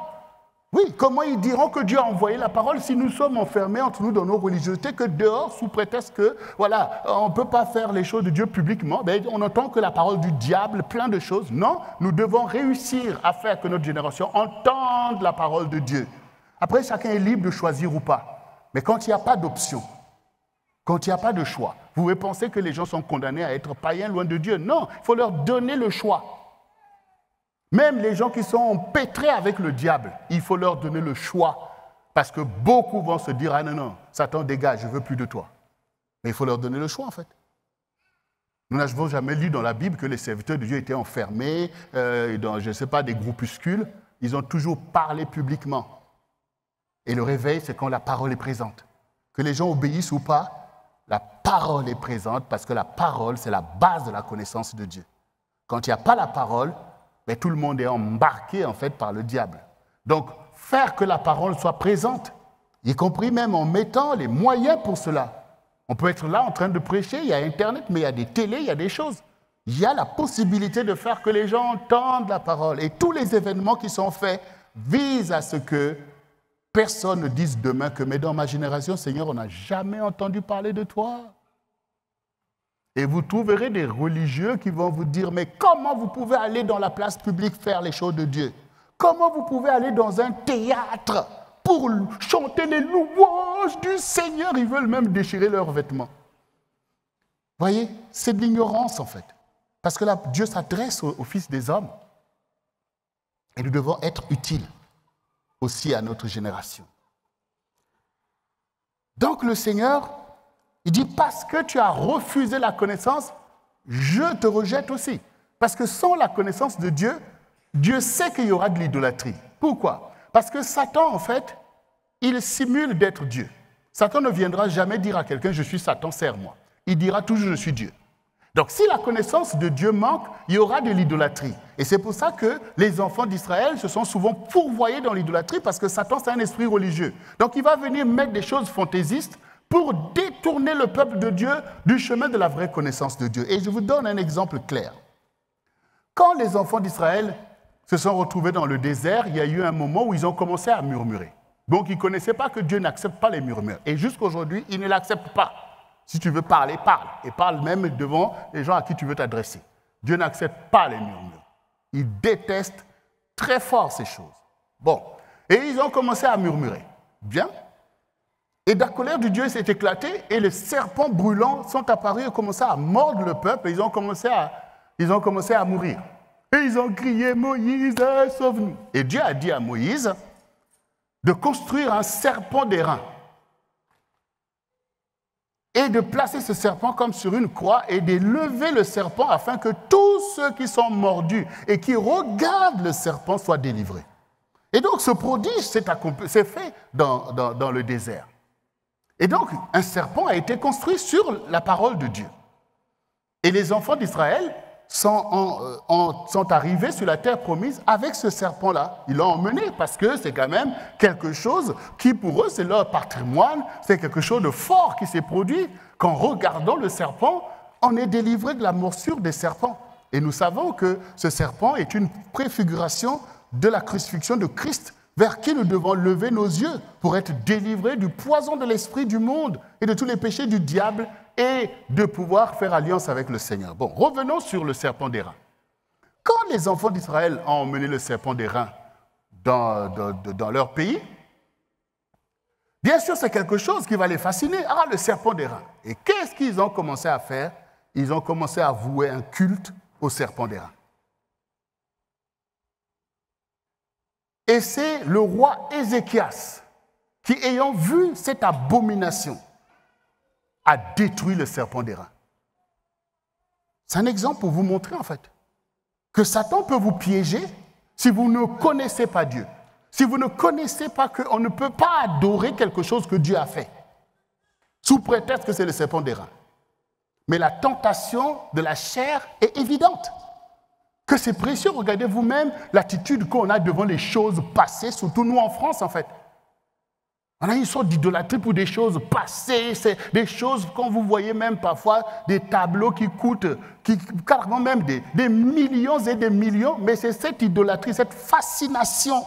Oui, comment ils diront que Dieu a envoyé la parole si nous sommes enfermés entre nous dans nos religiosités, que dehors, sous prétexte que, voilà, on ne peut pas faire les choses de Dieu publiquement, ben, on n'entend que la parole du diable, plein de choses. Non, nous devons réussir à faire que notre génération entende la parole de Dieu. Après, chacun est libre de choisir ou pas. Mais quand il n'y a pas d'option, quand il n'y a pas de choix, vous pouvez penser que les gens sont condamnés à être païens loin de Dieu. Non, il faut leur donner le choix. Même les gens qui sont empêtrés avec le diable, il faut leur donner le choix. Parce que beaucoup vont se dire « Ah non, non, Satan dégage, je ne veux plus de toi ». Mais il faut leur donner le choix en fait. Nous n'avons jamais lu dans la Bible que les serviteurs de Dieu étaient enfermés dans, je ne sais pas, des groupuscules. Ils ont toujours parlé publiquement. Et le réveil, c'est quand la parole est présente. Que les gens obéissent ou pas, la parole est présente parce que la parole, c'est la base de la connaissance de Dieu. Quand il n'y a pas la parole, mais tout le monde est embarqué en fait par le diable. Donc, faire que la parole soit présente, y compris même en mettant les moyens pour cela. On peut être là en train de prêcher, il y a Internet, mais il y a des télés, il y a des choses. Il y a la possibilité de faire que les gens entendent la parole. Et tous les événements qui sont faits visent à ce que personne ne dise demain que « Mais dans ma génération, Seigneur, on n'a jamais entendu parler de toi ». Et vous trouverez des religieux qui vont vous dire « Mais comment vous pouvez aller dans la place publique faire les choses de Dieu? Comment vous pouvez aller dans un théâtre pour chanter les louanges du Seigneur. Ils veulent même déchirer leurs vêtements. Vous voyez, c'est de l'ignorance en fait. Parce que là, Dieu s'adresse aux fils des hommes. Et nous devons être utiles aussi à notre génération. Donc le Seigneur, il dit, parce que tu as refusé la connaissance, je te rejette aussi. Parce que sans la connaissance de Dieu, Dieu sait qu'il y aura de l'idolâtrie. Pourquoi? Parce que Satan, en fait, il simule d'être Dieu. Satan ne viendra jamais dire à quelqu'un, je suis Satan, sers-moi. Il dira toujours, je suis Dieu. Donc, si la connaissance de Dieu manque, il y aura de l'idolâtrie. Et c'est pour ça que les enfants d'Israël se sont souvent pourvoyés dans l'idolâtrie, parce que Satan, c'est un esprit religieux. Donc, il va venir mettre des choses fantaisistes pour détourner le peuple de Dieu du chemin de la vraie connaissance de Dieu. Et je vous donne un exemple clair. Quand les enfants d'Israël se sont retrouvés dans le désert, il y a eu un moment où ils ont commencé à murmurer. Donc, ils ne connaissaient pas que Dieu n'accepte pas les murmures. Et jusqu'aujourd'hui, ils ne l'acceptent pas. Si tu veux parler, parle. Et parle même devant les gens à qui tu veux t'adresser. Dieu n'accepte pas les murmures. Il déteste très fort ces choses. Bon. Et ils ont commencé à murmurer. Bien. Et la colère de Dieu s'est éclatée et les serpents brûlants sont apparus et ont commencé à mordre le peuple et ils ont commencé à mourir. Et ils ont crié, Moïse, sauve-nous. Et Dieu a dit à Moïse de construire un serpent d'airain. Et de placer ce serpent comme sur une croix et de lever le serpent afin que tous ceux qui sont mordus et qui regardent le serpent soient délivrés. Et donc ce prodige s'est fait dans le désert. Et donc un serpent a été construit sur la parole de Dieu. Et les enfants d'Israël sont arrivés sur la terre promise avec ce serpent-là. Ils l'ont emmené parce que c'est quand même quelque chose qui, pour eux, c'est leur patrimoine, c'est quelque chose de fort qui s'est produit. Qu'en regardant le serpent, on est délivré de la morsure des serpents. Et nous savons que ce serpent est une préfiguration de la crucifixion de Christ, vers qui nous devons lever nos yeux pour être délivrés du poison de l'esprit du monde et de tous les péchés du diable et de pouvoir faire alliance avec le Seigneur. Bon, revenons sur le serpent d'airain. Quand les enfants d'Israël ont emmené le serpent d'airain dans leur pays, bien sûr, c'est quelque chose qui va les fasciner. Ah, le serpent d'airain. Et qu'est-ce qu'ils ont commencé à faire? Ils ont commencé à vouer un culte au serpent d'airain. Et c'est le roi Ézéchias qui, ayant vu cette abomination, a détruit le serpent d'airain. C'est un exemple pour vous montrer, en fait, que Satan peut vous piéger si vous ne connaissez pas Dieu. Si vous ne connaissez pas qu'on ne peut pas adorer quelque chose que Dieu a fait, sous prétexte que c'est le serpent d'airain. Mais la tentation de la chair est évidente. Que c'est précieux, regardez vous-même l'attitude qu'on a devant les choses passées, surtout nous en France, en fait. On a une sorte d'idolâtrie pour des choses passées, c'est des choses, quand vous voyez même parfois des tableaux qui coûtent, carrément même des millions et des millions, mais c'est cette idolâtrie, cette fascination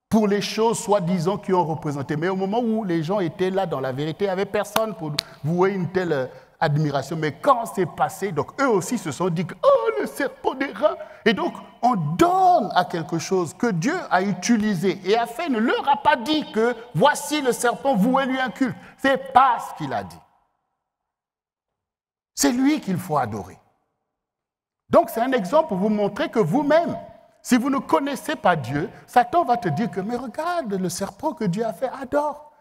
pour les choses soi-disant qui ont représenté. Mais au moment où les gens étaient là dans la vérité, il n'y avait personne pour vouer une telle admiration. Mais quand c'est passé, donc eux aussi se sont dit que, oh, le serpent d'airain. Et donc, on donne à quelque chose que Dieu a utilisé et a fait, ne leur a pas dit que voici le serpent, vouez-lui un culte. Ce n'est pas ce qu'il a dit. C'est lui qu'il faut adorer. Donc, c'est un exemple pour vous montrer que vous-même, si vous ne connaissez pas Dieu, Satan va te dire que, mais regarde le serpent que Dieu a fait, adore.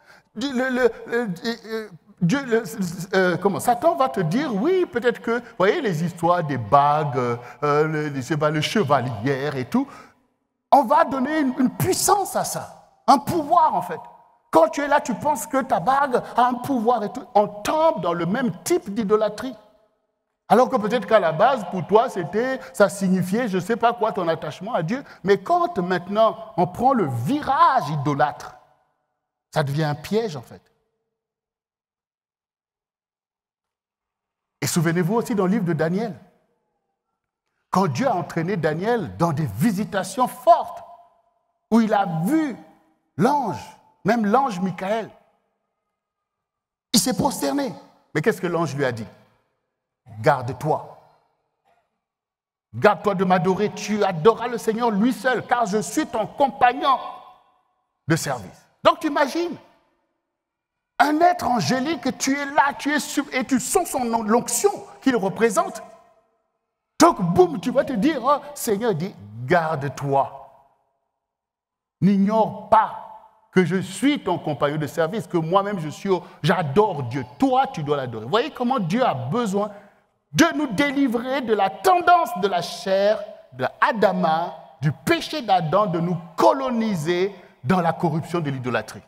Satan va te dire, oui, peut-être que, vous voyez les histoires des bagues, le chevalier et tout, on va donner une puissance à ça, un pouvoir en fait. Quand tu es là, tu penses que ta bague a un pouvoir et tout, on tombe dans le même type d'idolâtrie. Alors que peut-être qu'à la base, pour toi, ça signifiait, je ne sais pas quoi, ton attachement à Dieu, mais quand maintenant on prend le virage idolâtre, ça devient un piège en fait. Et souvenez-vous aussi dans le livre de Daniel, quand Dieu a entraîné Daniel dans des visitations fortes, où il a vu l'ange, même l'ange Michael, il s'est prosterné. Mais qu'est-ce que l'ange lui a dit? Garde-toi. Garde-toi de m'adorer. Tu adoreras le Seigneur lui seul, car je suis ton compagnon de service. Donc tu imagines, un être angélique, tu es là, et tu sens l'onction qu'il représente. Donc, boum, tu vas te dire, oh, Seigneur dit, garde-toi. N'ignore pas que je suis ton compagnon de service, que moi-même j'adore Dieu. Toi, tu dois l'adorer. Vous voyez comment Dieu a besoin de nous délivrer de la tendance de la chair, de Adama, du péché d'Adam, de nous coloniser dans la corruption de l'idolâtrie.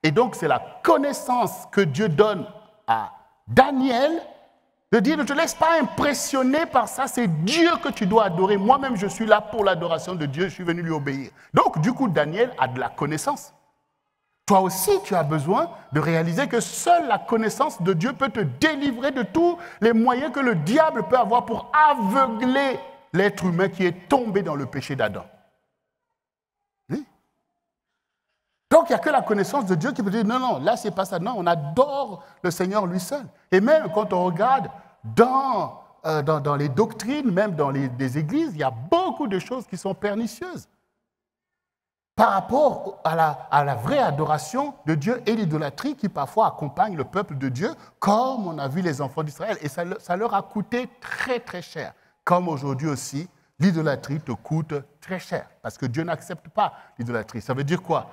Et donc, c'est la connaissance que Dieu donne à Daniel de dire, ne te laisse pas impressionner par ça, c'est Dieu que tu dois adorer. Moi-même, je suis là pour l'adoration de Dieu, je suis venu lui obéir. Donc, du coup, Daniel a de la connaissance. Toi aussi, tu as besoin de réaliser que seule la connaissance de Dieu peut te délivrer de tous les moyens que le diable peut avoir pour aveugler l'être humain qui est tombé dans le péché d'Adam. Oui. Donc, il n'y a que la connaissance de Dieu qui peut dire, non, non, là, c'est pas ça. Non, on adore le Seigneur lui seul. Et même quand on regarde dans les doctrines, même dans les églises, il y a beaucoup de choses qui sont pernicieuses par rapport à la vraie adoration de Dieu et l'idolâtrie qui parfois accompagne le peuple de Dieu, comme on a vu les enfants d'Israël. Et ça leur a coûté très, très cher. Comme aujourd'hui aussi, l'idolâtrie te coûte très cher. Parce que Dieu n'accepte pas l'idolâtrie. Ça veut dire quoi?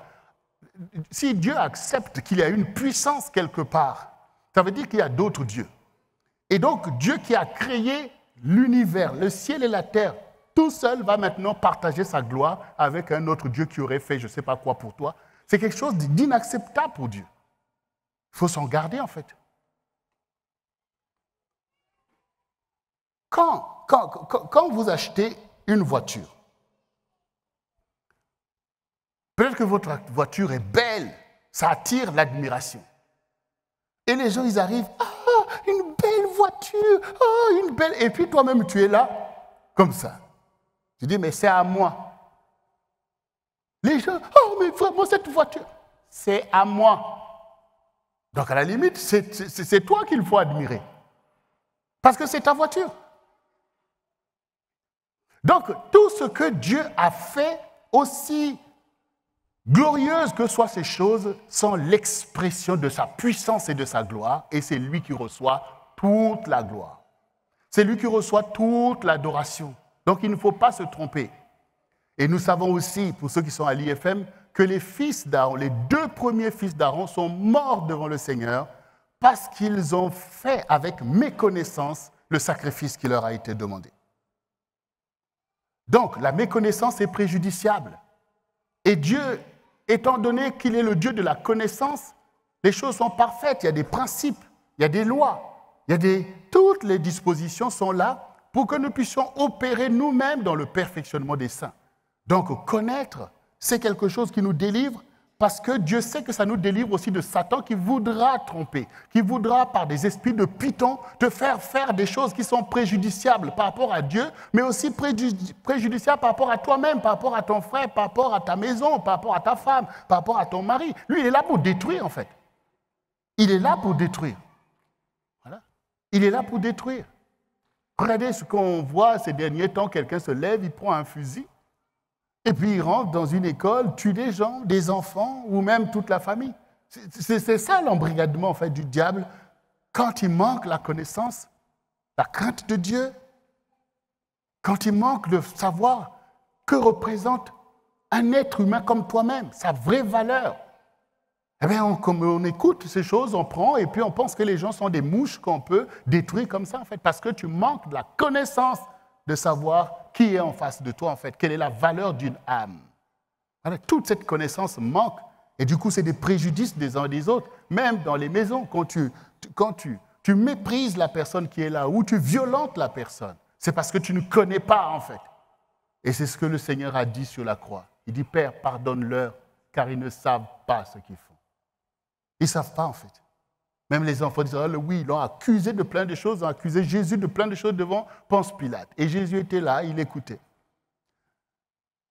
Si Dieu accepte qu'il y a une puissance quelque part, ça veut dire qu'il y a d'autres dieux. Et donc, Dieu qui a créé l'univers, le ciel et la terre, tout seul va maintenant partager sa gloire avec un autre Dieu qui aurait fait je ne sais pas quoi pour toi. C'est quelque chose d'inacceptable pour Dieu. Il faut s'en garder, en fait. Quand vous achetez une voiture, peut-être que votre voiture est belle, ça attire l'admiration. Et les gens, ils arrivent, ah, une belle voiture, oh, une belle... Et puis toi-même, tu es là, comme ça. Tu dis, mais c'est à moi. Les gens, oh, mais vraiment, cette voiture, c'est à moi. Donc, à la limite, c'est toi qu'il faut admirer. Parce que c'est ta voiture. Donc, tout ce que Dieu a fait, aussi glorieuses que soient ces choses, sont l'expression de sa puissance et de sa gloire, et c'est lui qui reçoit toute la gloire. C'est lui qui reçoit toute l'adoration. Donc, il ne faut pas se tromper. Et nous savons aussi, pour ceux qui sont à l'IFM, que les fils d'Aaron, les 2 premiers fils d'Aaron sont morts devant le Seigneur parce qu'ils ont fait avec méconnaissance le sacrifice qui leur a été demandé. Donc, la méconnaissance est préjudiciable. Et Dieu, étant donné qu'il est le Dieu de la connaissance, les choses sont parfaites, il y a des principes, il y a des lois, toutes les dispositions sont là pour que nous puissions opérer nous-mêmes dans le perfectionnement des saints. Donc, connaître, c'est quelque chose qui nous délivre parce que Dieu sait que ça nous délivre aussi de Satan qui voudra tromper, qui voudra, par des esprits de python, te faire faire des choses qui sont préjudiciables par rapport à Dieu, mais aussi préjudiciables par rapport à toi-même, par rapport à ton frère, par rapport à ta maison, par rapport à ta femme, par rapport à ton mari. Lui, il est là pour détruire, en fait. Il est là pour détruire. Voilà. Il est là pour détruire. Regardez ce qu'on voit ces derniers temps, quelqu'un se lève, il prend un fusil, et puis il rentre dans une école, tue des gens, des enfants, ou même toute la famille. C'est ça l'embrigadement en fait, du diable, quand il manque la connaissance, la crainte de Dieu, quand il manque de savoir que représente un être humain comme toi-même, sa vraie valeur. Eh bien, comme on écoute ces choses, on prend, et puis on pense que les gens sont des mouches qu'on peut détruire comme ça, en fait, parce que tu manques de la connaissance de savoir qui est en face de toi, en fait, quelle est la valeur d'une âme. Alors, toute cette connaissance manque, et du coup, c'est des préjudices des uns et des autres, même dans les maisons, quand tu méprises la personne qui est là, ou tu violentes la personne, c'est parce que tu ne connais pas, en fait. Et c'est ce que le Seigneur a dit sur la croix. Il dit, Père, pardonne-leur, car ils ne savent pas ce qu'ils font. Ils ne savent pas, en fait. Même les enfants d'Israël, oui, ils l'ont accusé de plein de choses, ils ont accusé Jésus de plein de choses devant Ponce Pilate. Et Jésus était là, il écoutait.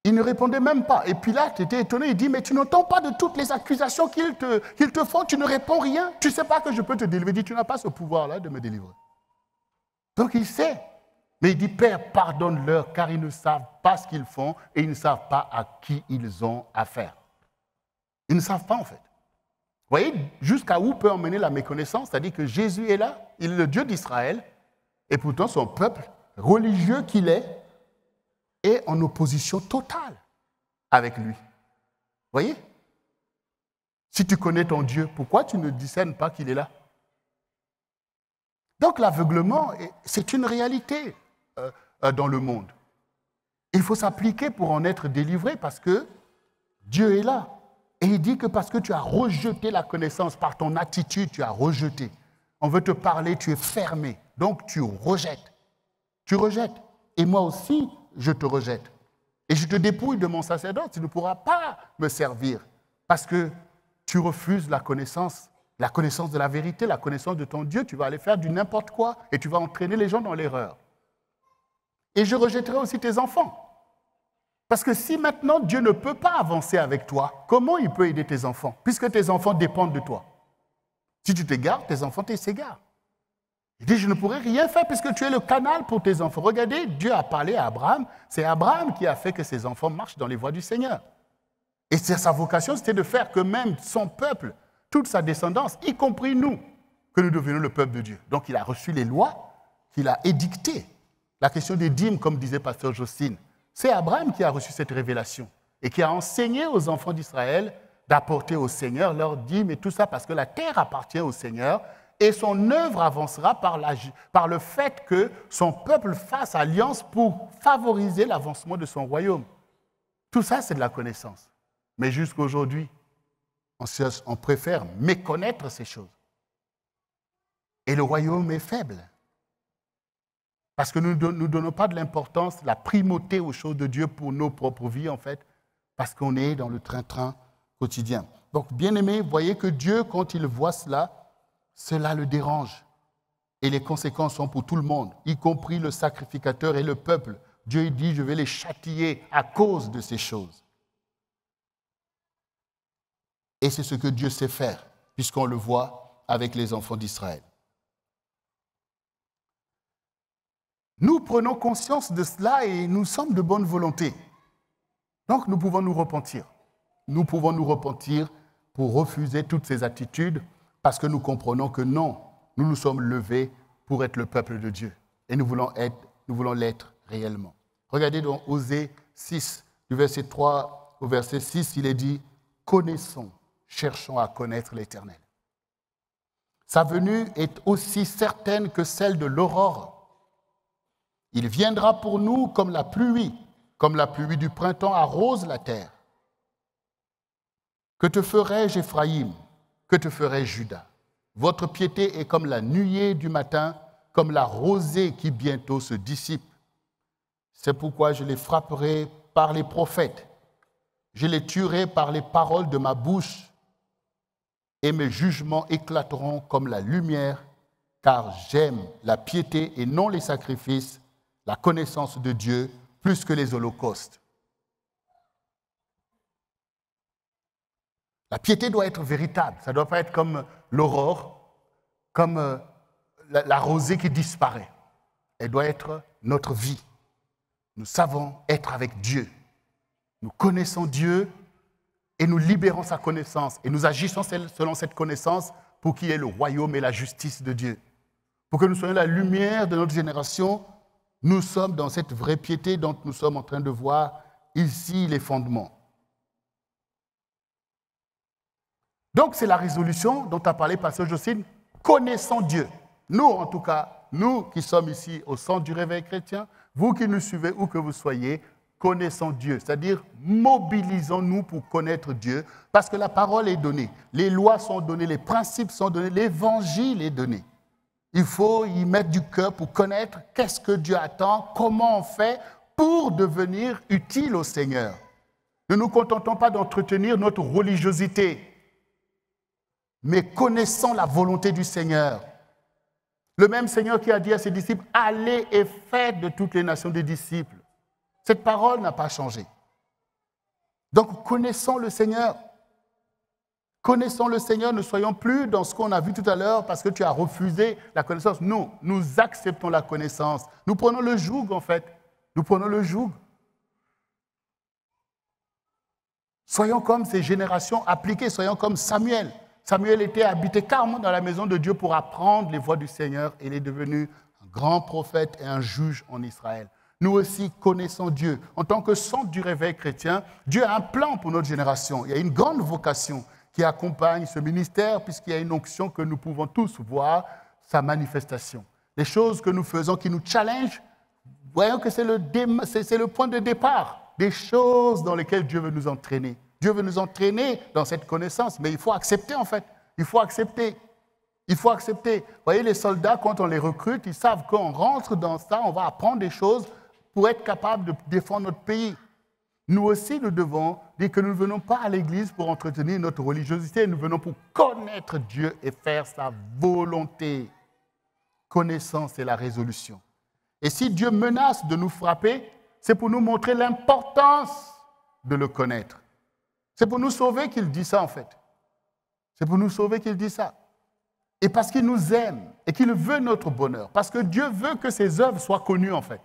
Il ne répondait même pas. Et Pilate était étonné, il dit, mais tu n'entends pas de toutes les accusations qu'ils te font, tu ne réponds rien. Tu ne sais pas que je peux te délivrer. Il dit, tu n'as pas ce pouvoir-là de me délivrer. Donc il sait. Mais il dit, Père, pardonne-leur, car ils ne savent pas ce qu'ils font et ils ne savent pas à qui ils ont affaire. Ils ne savent pas en fait. Vous voyez jusqu'à où peut emmener la méconnaissance, c'est-à-dire que Jésus est là, il est le Dieu d'Israël, et pourtant son peuple, religieux qu'il est en opposition totale avec lui. Vous voyez? Si tu connais ton Dieu, pourquoi tu ne discernes pas qu'il est là? Donc l'aveuglement, c'est une réalité dans le monde. Il faut s'appliquer pour en être délivré parce que Dieu est là. Et il dit que parce que tu as rejeté la connaissance, par ton attitude, tu as rejeté. On veut te parler, tu es fermé. Donc tu rejettes. Tu rejettes. Et moi aussi, je te rejette. Et je te dépouille de mon sacerdoce. Tu ne pourras pas me servir parce que tu refuses la connaissance de la vérité, la connaissance de ton Dieu. Tu vas aller faire du n'importe quoi et tu vas entraîner les gens dans l'erreur. Et je rejetterai aussi tes enfants. Parce que si maintenant Dieu ne peut pas avancer avec toi, comment il peut aider tes enfants? Puisque tes enfants dépendent de toi. Si tu t'égares, tes enfants s'égarent. Il dit, je ne pourrai rien faire puisque tu es le canal pour tes enfants. Regardez, Dieu a parlé à Abraham. C'est Abraham qui a fait que ses enfants marchent dans les voies du Seigneur. Et sa vocation, c'était de faire que même son peuple, toute sa descendance, y compris nous, que nous devenions le peuple de Dieu. Donc il a reçu les lois qu'il a édictées. La question des dîmes, comme disait pasteur Jocelyne, c'est Abraham qui a reçu cette révélation et qui a enseigné aux enfants d'Israël d'apporter au Seigneur leurs dîmes et tout ça parce que la terre appartient au Seigneur et son œuvre avancera par le fait que son peuple fasse alliance pour favoriser l'avancement de son royaume. Tout ça, c'est de la connaissance. Mais jusqu'à aujourd'hui, on préfère méconnaître ces choses. Et le royaume est faible. Parce que nous ne donnons pas de l'importance, la primauté aux choses de Dieu pour nos propres vies, en fait, parce qu'on est dans le train-train quotidien. Donc, bien-aimés, voyez que Dieu, quand il voit cela le dérange. Et les conséquences sont pour tout le monde, y compris le sacrificateur et le peuple. Dieu dit, je vais les châtier à cause de ces choses. Et c'est ce que Dieu sait faire, puisqu'on le voit avec les enfants d'Israël. Nous prenons conscience de cela et nous sommes de bonne volonté. Donc nous pouvons nous repentir. Nous pouvons nous repentir pour refuser toutes ces attitudes parce que nous comprenons que non, nous nous sommes levés pour être le peuple de Dieu. Et nous voulons l'être réellement. Regardez dans Osée 6, du verset 3 au verset 6, il est dit « Connaissons, cherchons à connaître l'Éternel. Sa venue est aussi certaine que celle de l'aurore. Il viendra pour nous comme la pluie du printemps arrose la terre. Que te ferai-je, Éphraïm? Que te ferai-je, Juda? Votre piété est comme la nuée du matin, comme la rosée qui bientôt se dissipe. C'est pourquoi je les frapperai par les prophètes. Je les tuerai par les paroles de ma bouche, et mes jugements éclateront comme la lumière, car j'aime la piété et non les sacrifices, la connaissance de Dieu plus que les holocaustes. La piété doit être véritable. Ça ne doit pas être comme l'aurore, comme la rosée qui disparaît. Elle doit être notre vie. Nous savons être avec Dieu. Nous connaissons Dieu et nous libérons sa connaissance. Et nous agissons selon cette connaissance pour qu'il y ait le royaume et la justice de Dieu. Pour que nous soyons la lumière de notre génération. Nous sommes dans cette vraie piété dont nous sommes en train de voir ici les fondements. Donc, c'est la résolution dont a parlé pasteur Jocelyne, connaissons Dieu. Nous, en tout cas, nous qui sommes ici au centre du réveil chrétien, vous qui nous suivez où que vous soyez, connaissons Dieu. C'est-à-dire, mobilisons-nous pour connaître Dieu, parce que la parole est donnée, les lois sont données, les principes sont donnés, l'évangile est donné. Il faut y mettre du cœur pour connaître qu'est-ce que Dieu attend, comment on fait pour devenir utile au Seigneur. Ne nous contentons pas d'entretenir notre religiosité, mais connaissons la volonté du Seigneur. Le même Seigneur qui a dit à ses disciples, allez et faites de toutes les nations des disciples. Cette parole n'a pas changé. Donc connaissons le Seigneur. Connaissons le Seigneur, ne soyons plus dans ce qu'on a vu tout à l'heure parce que tu as refusé la connaissance. Non, nous acceptons la connaissance. Nous prenons le joug, en fait. Nous prenons le joug. Soyons comme ces générations appliquées, soyons comme Samuel. Samuel était habité carrément dans la maison de Dieu pour apprendre les voies du Seigneur. Il est devenu un grand prophète et un juge en Israël. Nous aussi connaissons Dieu. En tant que centre du réveil chrétien, Dieu a un plan pour notre génération. Il y a une grande vocation qui accompagne ce ministère puisqu'il y a une onction que nous pouvons tous voir, sa manifestation. Les choses que nous faisons qui nous challengent, voyons que c'est le point de départ des choses dans lesquelles Dieu veut nous entraîner. Dieu veut nous entraîner dans cette connaissance, mais il faut accepter en fait. Il faut accepter. Il faut accepter. Vous voyez, les soldats, quand on les recrute, ils savent qu'on rentre dans ça, on va apprendre des choses pour être capable de défendre notre pays. Nous aussi, nous devons dire que nous ne venons pas à l'église pour entretenir notre religiosité, nous venons pour connaître Dieu et faire sa volonté. Connaissance et la résolution. Et si Dieu menace de nous frapper, c'est pour nous montrer l'importance de le connaître. C'est pour nous sauver qu'il dit ça, en fait. C'est pour nous sauver qu'il dit ça. Et parce qu'il nous aime et qu'il veut notre bonheur. Parce que Dieu veut que ses œuvres soient connues, en fait.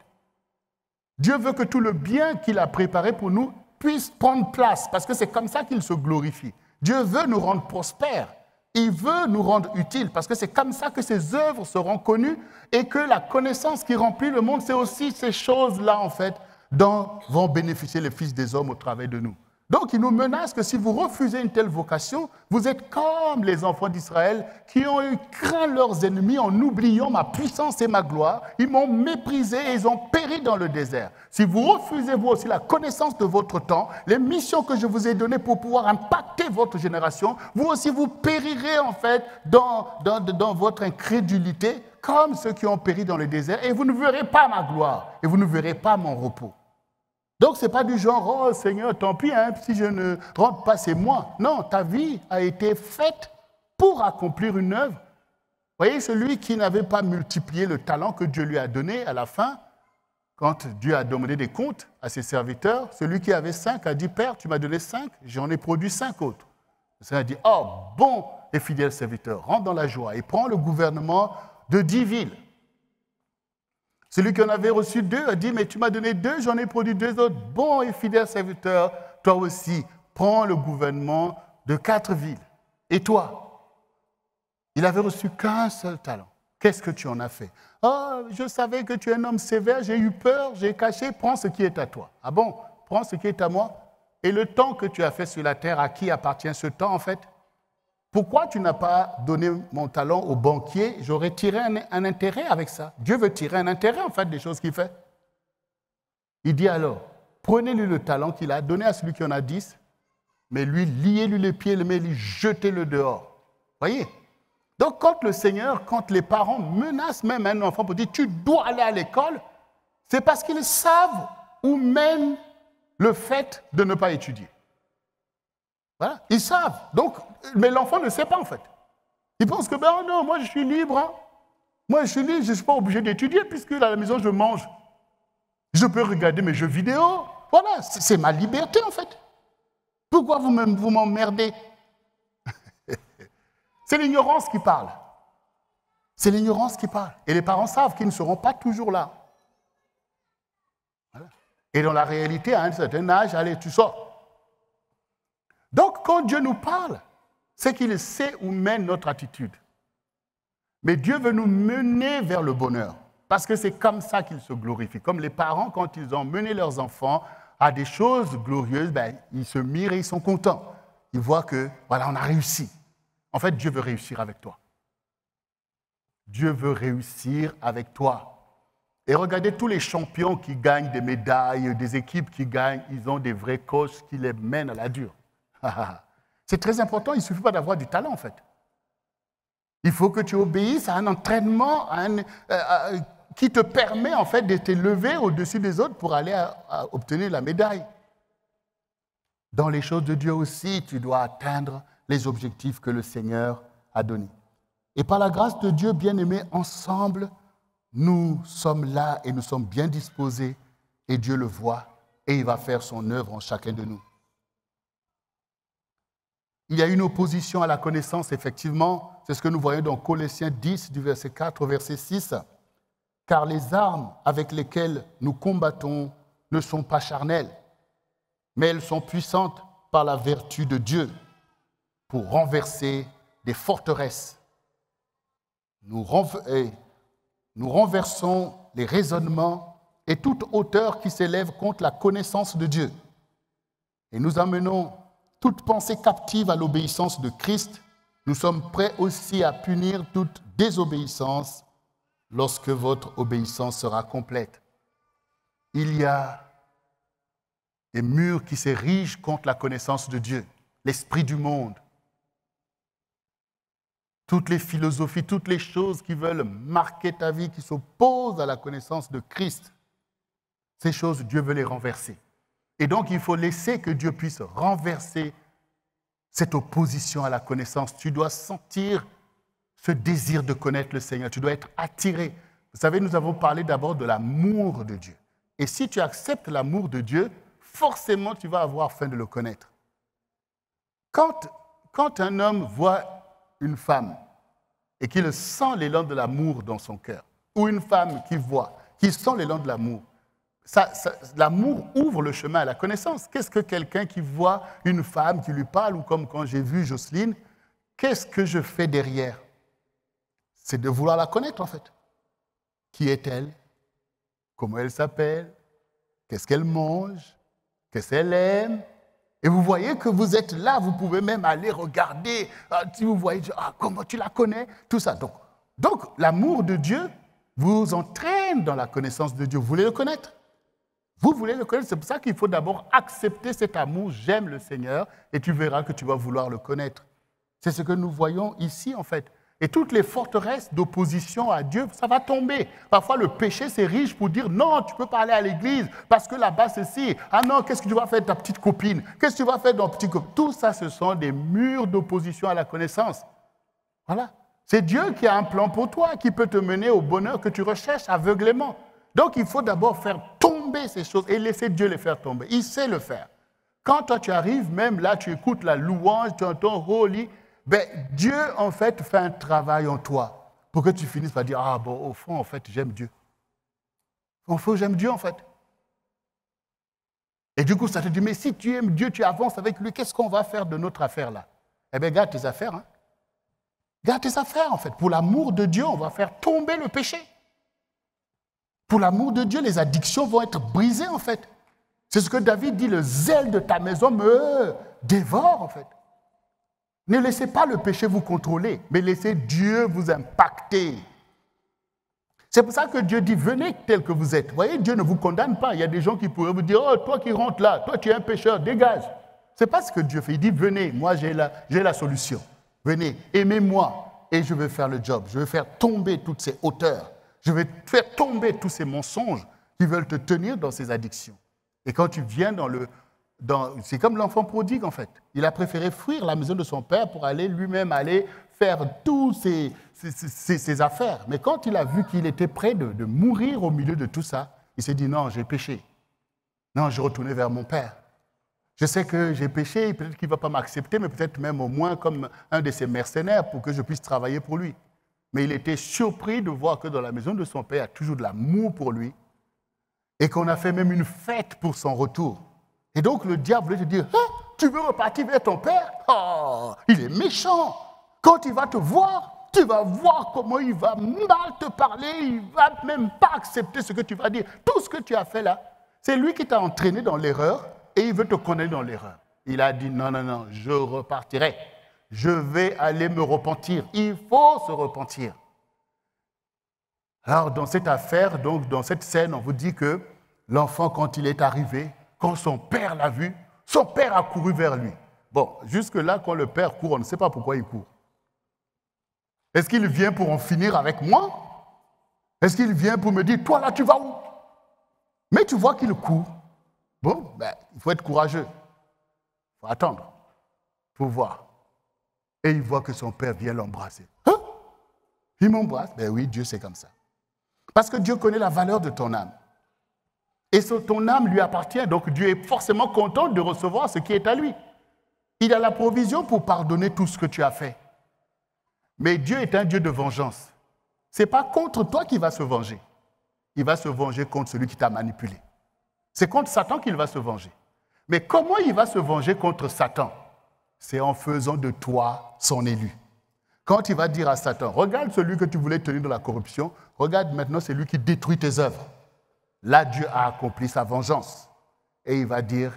Dieu veut que tout le bien qu'il a préparé pour nous puisse prendre place. Parce que c'est comme ça qu'il se glorifie. Dieu veut nous rendre prospères. Il veut nous rendre utiles. Parce que c'est comme ça que ses œuvres seront connues et que la connaissance qui remplit le monde, c'est aussi ces choses-là, en fait, dont vont bénéficier les fils des hommes au travers de nous. Donc, il nous menace que si vous refusez une telle vocation, vous êtes comme les enfants d'Israël qui ont eu craint leurs ennemis en oubliant ma puissance et ma gloire. Ils m'ont méprisé et ils ont péri dans le désert. Si vous refusez, vous aussi, la connaissance de votre temps, les missions que je vous ai données pour pouvoir impacter votre génération, vous aussi, vous périrez en fait dans votre incrédulité, comme ceux qui ont péri dans le désert, et vous ne verrez pas ma gloire, et vous ne verrez pas mon repos. Donc, ce n'est pas du genre, oh Seigneur, tant pis, hein, si je ne rentre pas, c'est moi. Non, ta vie a été faite pour accomplir une œuvre. Vous voyez, celui qui n'avait pas multiplié le talent que Dieu lui a donné à la fin, quand Dieu a demandé des comptes à ses serviteurs, celui qui avait 5 a dit, Père, tu m'as donné 5, j'en ai produit 5 autres. Le Seigneur a dit, oh, bon et fidèle serviteur, rentre dans la joie et prends le gouvernement de 10 villes. Celui qui en avait reçu 2 a dit, mais tu m'as donné 2, j'en ai produit 2 autres. Bon et fidèle serviteur, toi aussi, prends le gouvernement de 4 villes. Et toi, il n'avait reçu qu'un seul talent. Qu'est-ce que tu en as fait? Oh, je savais que tu es un homme sévère, j'ai eu peur, j'ai caché, prends ce qui est à toi. Ah bon? Prends ce qui est à moi. Et le temps que tu as fait sur la terre, à qui appartient ce temps en fait? Pourquoi tu n'as pas donné mon talent au banquier? J'aurais tiré un intérêt avec ça. Dieu veut tirer un intérêt, en fait, des choses qu'il fait. Il dit alors, prenez-lui le talent qu'il a, donnez à celui qui en a 10, mais lui, liez-lui les pieds, le mains, lui, jetez-le dehors. Voyez? Donc, quand le Seigneur, quand les parents menacent même un enfant pour dire, tu dois aller à l'école, c'est parce qu'ils savent où mène le fait de ne pas étudier. Voilà, ils savent. Donc, mais l'enfant ne sait pas en fait. Il pense que, ben non, moi je suis libre. Hein. Moi je suis libre, je ne suis pas obligé d'étudier puisque à la maison je mange. Je peux regarder mes jeux vidéo. Voilà, c'est ma liberté en fait. Pourquoi vous m'emmerdez? C'est l'ignorance qui parle. C'est l'ignorance qui parle. Et les parents savent qu'ils ne seront pas toujours là. Voilà. Et dans la réalité, à un certain âge, allez, tu sors. Donc, quand Dieu nous parle, c'est qu'il sait où mène notre attitude. Mais Dieu veut nous mener vers le bonheur, parce que c'est comme ça qu'il se glorifie. Comme les parents, quand ils ont mené leurs enfants à des choses glorieuses, ben, ils se mirent et ils sont contents. Ils voient que, voilà, on a réussi. En fait, Dieu veut réussir avec toi. Dieu veut réussir avec toi. Et regardez tous les champions qui gagnent des médailles, des équipes qui gagnent, ils ont des vrais coachs qui les mènent à la dure. C'est très important, il ne suffit pas d'avoir du talent en fait. Il faut que tu obéisses à un entraînement qui te permet en fait de t'élever au-dessus des autres pour aller à obtenir la médaille. Dans les choses de Dieu aussi, tu dois atteindre les objectifs que le Seigneur a donnés. Et par la grâce de Dieu, bien-aimés, ensemble, nous sommes là et nous sommes bien disposés et Dieu le voit et il va faire son œuvre en chacun de nous. Il y a une opposition à la connaissance, effectivement. C'est ce que nous voyons dans Colossiens 10, du verset 4 au verset 6. Car les armes avec lesquelles nous combattons ne sont pas charnelles, mais elles sont puissantes par la vertu de Dieu pour renverser des forteresses. Nous renversons les raisonnements et toute hauteur qui s'élève contre la connaissance de Dieu. Et nous amenons toute pensée captive à l'obéissance de Christ. Nous sommes prêts aussi à punir toute désobéissance lorsque votre obéissance sera complète. Il y a des murs qui s'érigent contre la connaissance de Dieu, l'esprit du monde. Toutes les philosophies, toutes les choses qui veulent marquer ta vie, qui s'opposent à la connaissance de Christ, ces choses, Dieu veut les renverser. Et donc, il faut laisser que Dieu puisse renverser cette opposition à la connaissance. Tu dois sentir ce désir de connaître le Seigneur. Tu dois être attiré. Vous savez, nous avons parlé d'abord de l'amour de Dieu. Et si tu acceptes l'amour de Dieu, forcément, tu vas avoir faim de le connaître. Quand un homme voit une femme et qu'il sent l'élan de l'amour dans son cœur, ou une femme qui sent l'élan de l'amour, l'amour ouvre le chemin à la connaissance. Qu'est-ce que quelqu'un qui voit une femme qui lui parle, ou comme quand j'ai vu Jocelyne, qu'est-ce que je fais derrière? C'est de vouloir la connaître en fait. Qui est-elle? Comment elle s'appelle? Qu'est-ce qu'elle mange? Qu'est-ce qu'elle aime? Et vous voyez que vous êtes là, vous pouvez même aller regarder, si vous voyez, comment tu la connais, tout ça. Donc l'amour de Dieu vous entraîne dans la connaissance de Dieu. Vous voulez le connaître? Vous voulez le connaître, c'est pour ça qu'il faut d'abord accepter cet amour. J'aime le Seigneur et tu verras que tu vas vouloir le connaître. C'est ce que nous voyons ici en fait. Et toutes les forteresses d'opposition à Dieu, ça va tomber. Parfois le péché s'érige pour dire non, tu ne peux pas aller à l'église parce que là-bas ceci. Ah non, qu'est-ce que tu vas faire de ta petite copine? Qu'est-ce que tu vas faire de ton petit copain? Tout ça, ce sont des murs d'opposition à la connaissance. Voilà. C'est Dieu qui a un plan pour toi, qui peut te mener au bonheur que tu recherches aveuglément. Donc, il faut d'abord faire tomber ces choses et laisser Dieu les faire tomber. Il sait le faire. Quand toi, tu arrives, même là, tu écoutes la louange, tu entends « Holy », Dieu, en fait, fait un travail en toi pour que tu finisses par dire « Ah, bon, au fond, en fait, j'aime Dieu. Au fond, j'aime Dieu, en fait. » Et du coup, ça te dit « Mais si tu aimes Dieu, tu avances avec lui, qu'est-ce qu'on va faire de notre affaire, là? » Eh bien, garde tes affaires. Hein. Garde tes affaires, en fait. Pour l'amour de Dieu, on va faire tomber le péché. Pour l'amour de Dieu, les addictions vont être brisées, en fait. C'est ce que David dit, le zèle de ta maison me dévore, en fait. Ne laissez pas le péché vous contrôler, mais laissez Dieu vous impacter. C'est pour ça que Dieu dit, venez tel que vous êtes. Vous voyez, Dieu ne vous condamne pas. Il y a des gens qui pourraient vous dire, oh, toi qui rentres là, toi tu es un pécheur, dégage. Ce n'est pas ce que Dieu fait. Il dit, venez, moi j'ai la solution. Venez, aimez-moi et je vais faire le job. Je vais faire tomber toutes ces hauteurs. Je vais faire tomber tous ces mensonges qui veulent te tenir dans ces addictions. Et quand tu viens c'est comme l'enfant prodigue en fait. Il a préféré fuir la maison de son père pour aller lui-même faire tous ses affaires. Mais quand il a vu qu'il était prêt de mourir au milieu de tout ça, il s'est dit non, j'ai péché. Non, je retournais vers mon père. Je sais que j'ai péché, peut-être qu'il ne va pas m'accepter, mais peut-être même au moins comme un de ses mercenaires pour que je puisse travailler pour lui. Mais il était surpris de voir que dans la maison de son père, il y a toujours de l'amour pour lui et qu'on a fait même une fête pour son retour. Et donc le diable voulait te dire, hein, tu veux repartir vers ton père? Oh, il est méchant. Quand il va te voir, tu vas voir comment il va mal te parler, il ne va même pas accepter ce que tu vas dire. Tout ce que tu as fait là, c'est lui qui t'a entraîné dans l'erreur et il veut te condamner dans l'erreur. Il a dit, non, non, non, je repartirai. Je vais aller me repentir. Il faut se repentir. Alors, dans cette affaire, donc, dans cette scène, on vous dit que l'enfant, quand il est arrivé, quand son père l'a vu, son père a couru vers lui. Bon, jusque-là, quand le père court, on ne sait pas pourquoi il court. Est-ce qu'il vient pour en finir avec moi? Est-ce qu'il vient pour me dire, toi là, tu vas où? Mais tu vois qu'il court. Bon, il faut être courageux. Il faut attendre. Il faut voir. Et il voit que son père vient l'embrasser. Hein? Il m'embrasse? Ben oui, Dieu, c'est comme ça. Parce que Dieu connaît la valeur de ton âme. Et ton âme lui appartient, donc Dieu est forcément content de recevoir ce qui est à lui. Il a la provision pour pardonner tout ce que tu as fait. Mais Dieu est un Dieu de vengeance. Ce n'est pas contre toi qu'il va se venger. Il va se venger contre celui qui t'a manipulé. C'est contre Satan qu'il va se venger. Mais comment il va se venger contre Satan? C'est en faisant de toi son élu. Quand il va dire à Satan, regarde celui que tu voulais tenir dans la corruption, regarde maintenant c'est lui qui détruit tes œuvres. Là, Dieu a accompli sa vengeance. Et il va dire,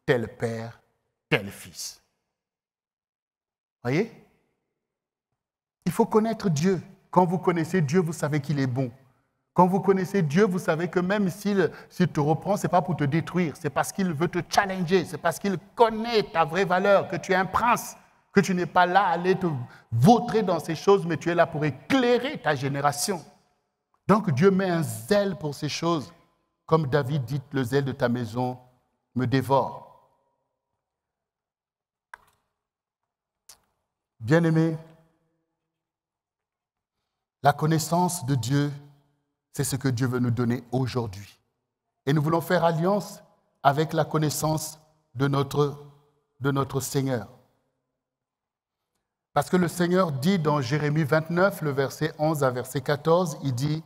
tel père, tel fils. Voyez? Il faut connaître Dieu. Quand vous connaissez Dieu, vous savez qu'il est bon. Quand vous connaissez Dieu, vous savez que même s'il te reprend, ce n'est pas pour te détruire, c'est parce qu'il veut te challenger, c'est parce qu'il connaît ta vraie valeur, que tu es un prince, que tu n'es pas là à aller te vautrer dans ces choses, mais tu es là pour éclairer ta génération. Donc Dieu met un zèle pour ces choses. Comme David dit, le zèle de ta maison me dévore. Bien-aimés, la connaissance de Dieu, c'est ce que Dieu veut nous donner aujourd'hui. Et nous voulons faire alliance avec la connaissance de notre Seigneur. Parce que le Seigneur dit dans Jérémie 29, le verset 11 à verset 14, il dit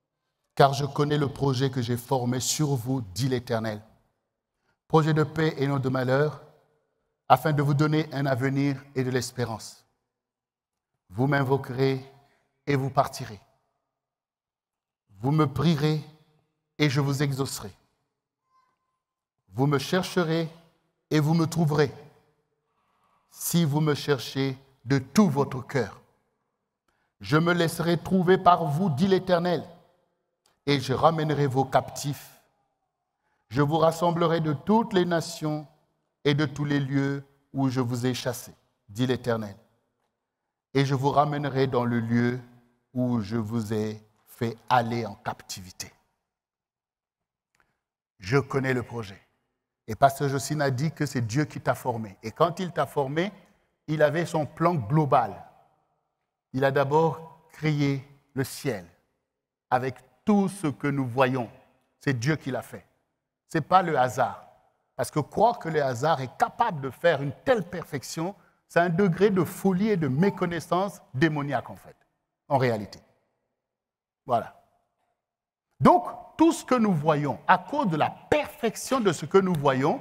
« Car je connais le projet que j'ai formé sur vous, dit l'Éternel. Projet de paix et non de malheur, afin de vous donner un avenir et de l'espérance. Vous m'invoquerez et vous partirez. Vous me prierez et je vous exaucerai. Vous me chercherez et vous me trouverez, si vous me cherchez de tout votre cœur. Je me laisserai trouver par vous, dit l'Éternel, et je ramènerai vos captifs. Je vous rassemblerai de toutes les nations et de tous les lieux où je vous ai chassés, dit l'Éternel, et je vous ramènerai dans le lieu où je vous ai fait aller en captivité. Je connais le projet. Et Pasteur Jocelyne a dit que c'est Dieu qui t'a formé. Et quand il t'a formé, il avait son plan global. Il a d'abord créé le ciel avec tout ce que nous voyons. C'est Dieu qui l'a fait. Ce n'est pas le hasard. Parce que croire que le hasard est capable de faire une telle perfection, c'est un degré de folie et de méconnaissance démoniaque en fait, en réalité. Voilà. Donc, tout ce que nous voyons, à cause de la perfection de ce que nous voyons,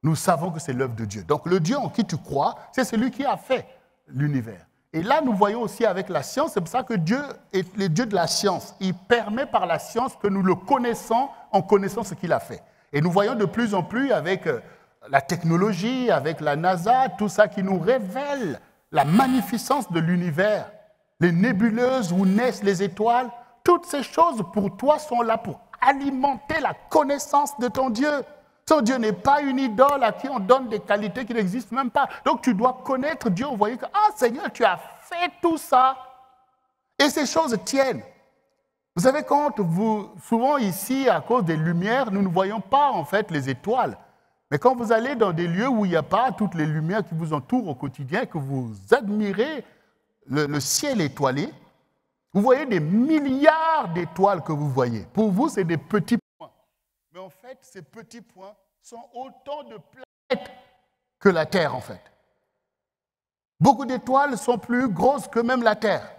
nous savons que c'est l'œuvre de Dieu. Donc, le Dieu en qui tu crois, c'est celui qui a fait l'univers. Et là, nous voyons aussi avec la science, c'est pour ça que Dieu est le Dieu de la science. Il permet par la science que nous le connaissons en connaissant ce qu'il a fait. Et nous voyons de plus en plus avec la technologie, avec la NASA, tout ça qui nous révèle la magnificence de l'univers, les nébuleuses où naissent les étoiles. Toutes ces choses pour toi sont là pour alimenter la connaissance de ton Dieu. Ton Dieu n'est pas une idole à qui on donne des qualités qui n'existent même pas. Donc tu dois connaître Dieu. Vous voyez que, ah Seigneur, tu as fait tout ça. Et ces choses tiennent. Vous savez, souvent ici, à cause des lumières, nous ne voyons pas en fait les étoiles. Mais quand vous allez dans des lieux où il n'y a pas toutes les lumières qui vous entourent au quotidien, que vous admirez le ciel étoilé, vous voyez des milliards d'étoiles que vous voyez. Pour vous, c'est des petits points. Mais en fait, ces petits points sont autant de planètes que la Terre, en fait. Beaucoup d'étoiles sont plus grosses que même la Terre.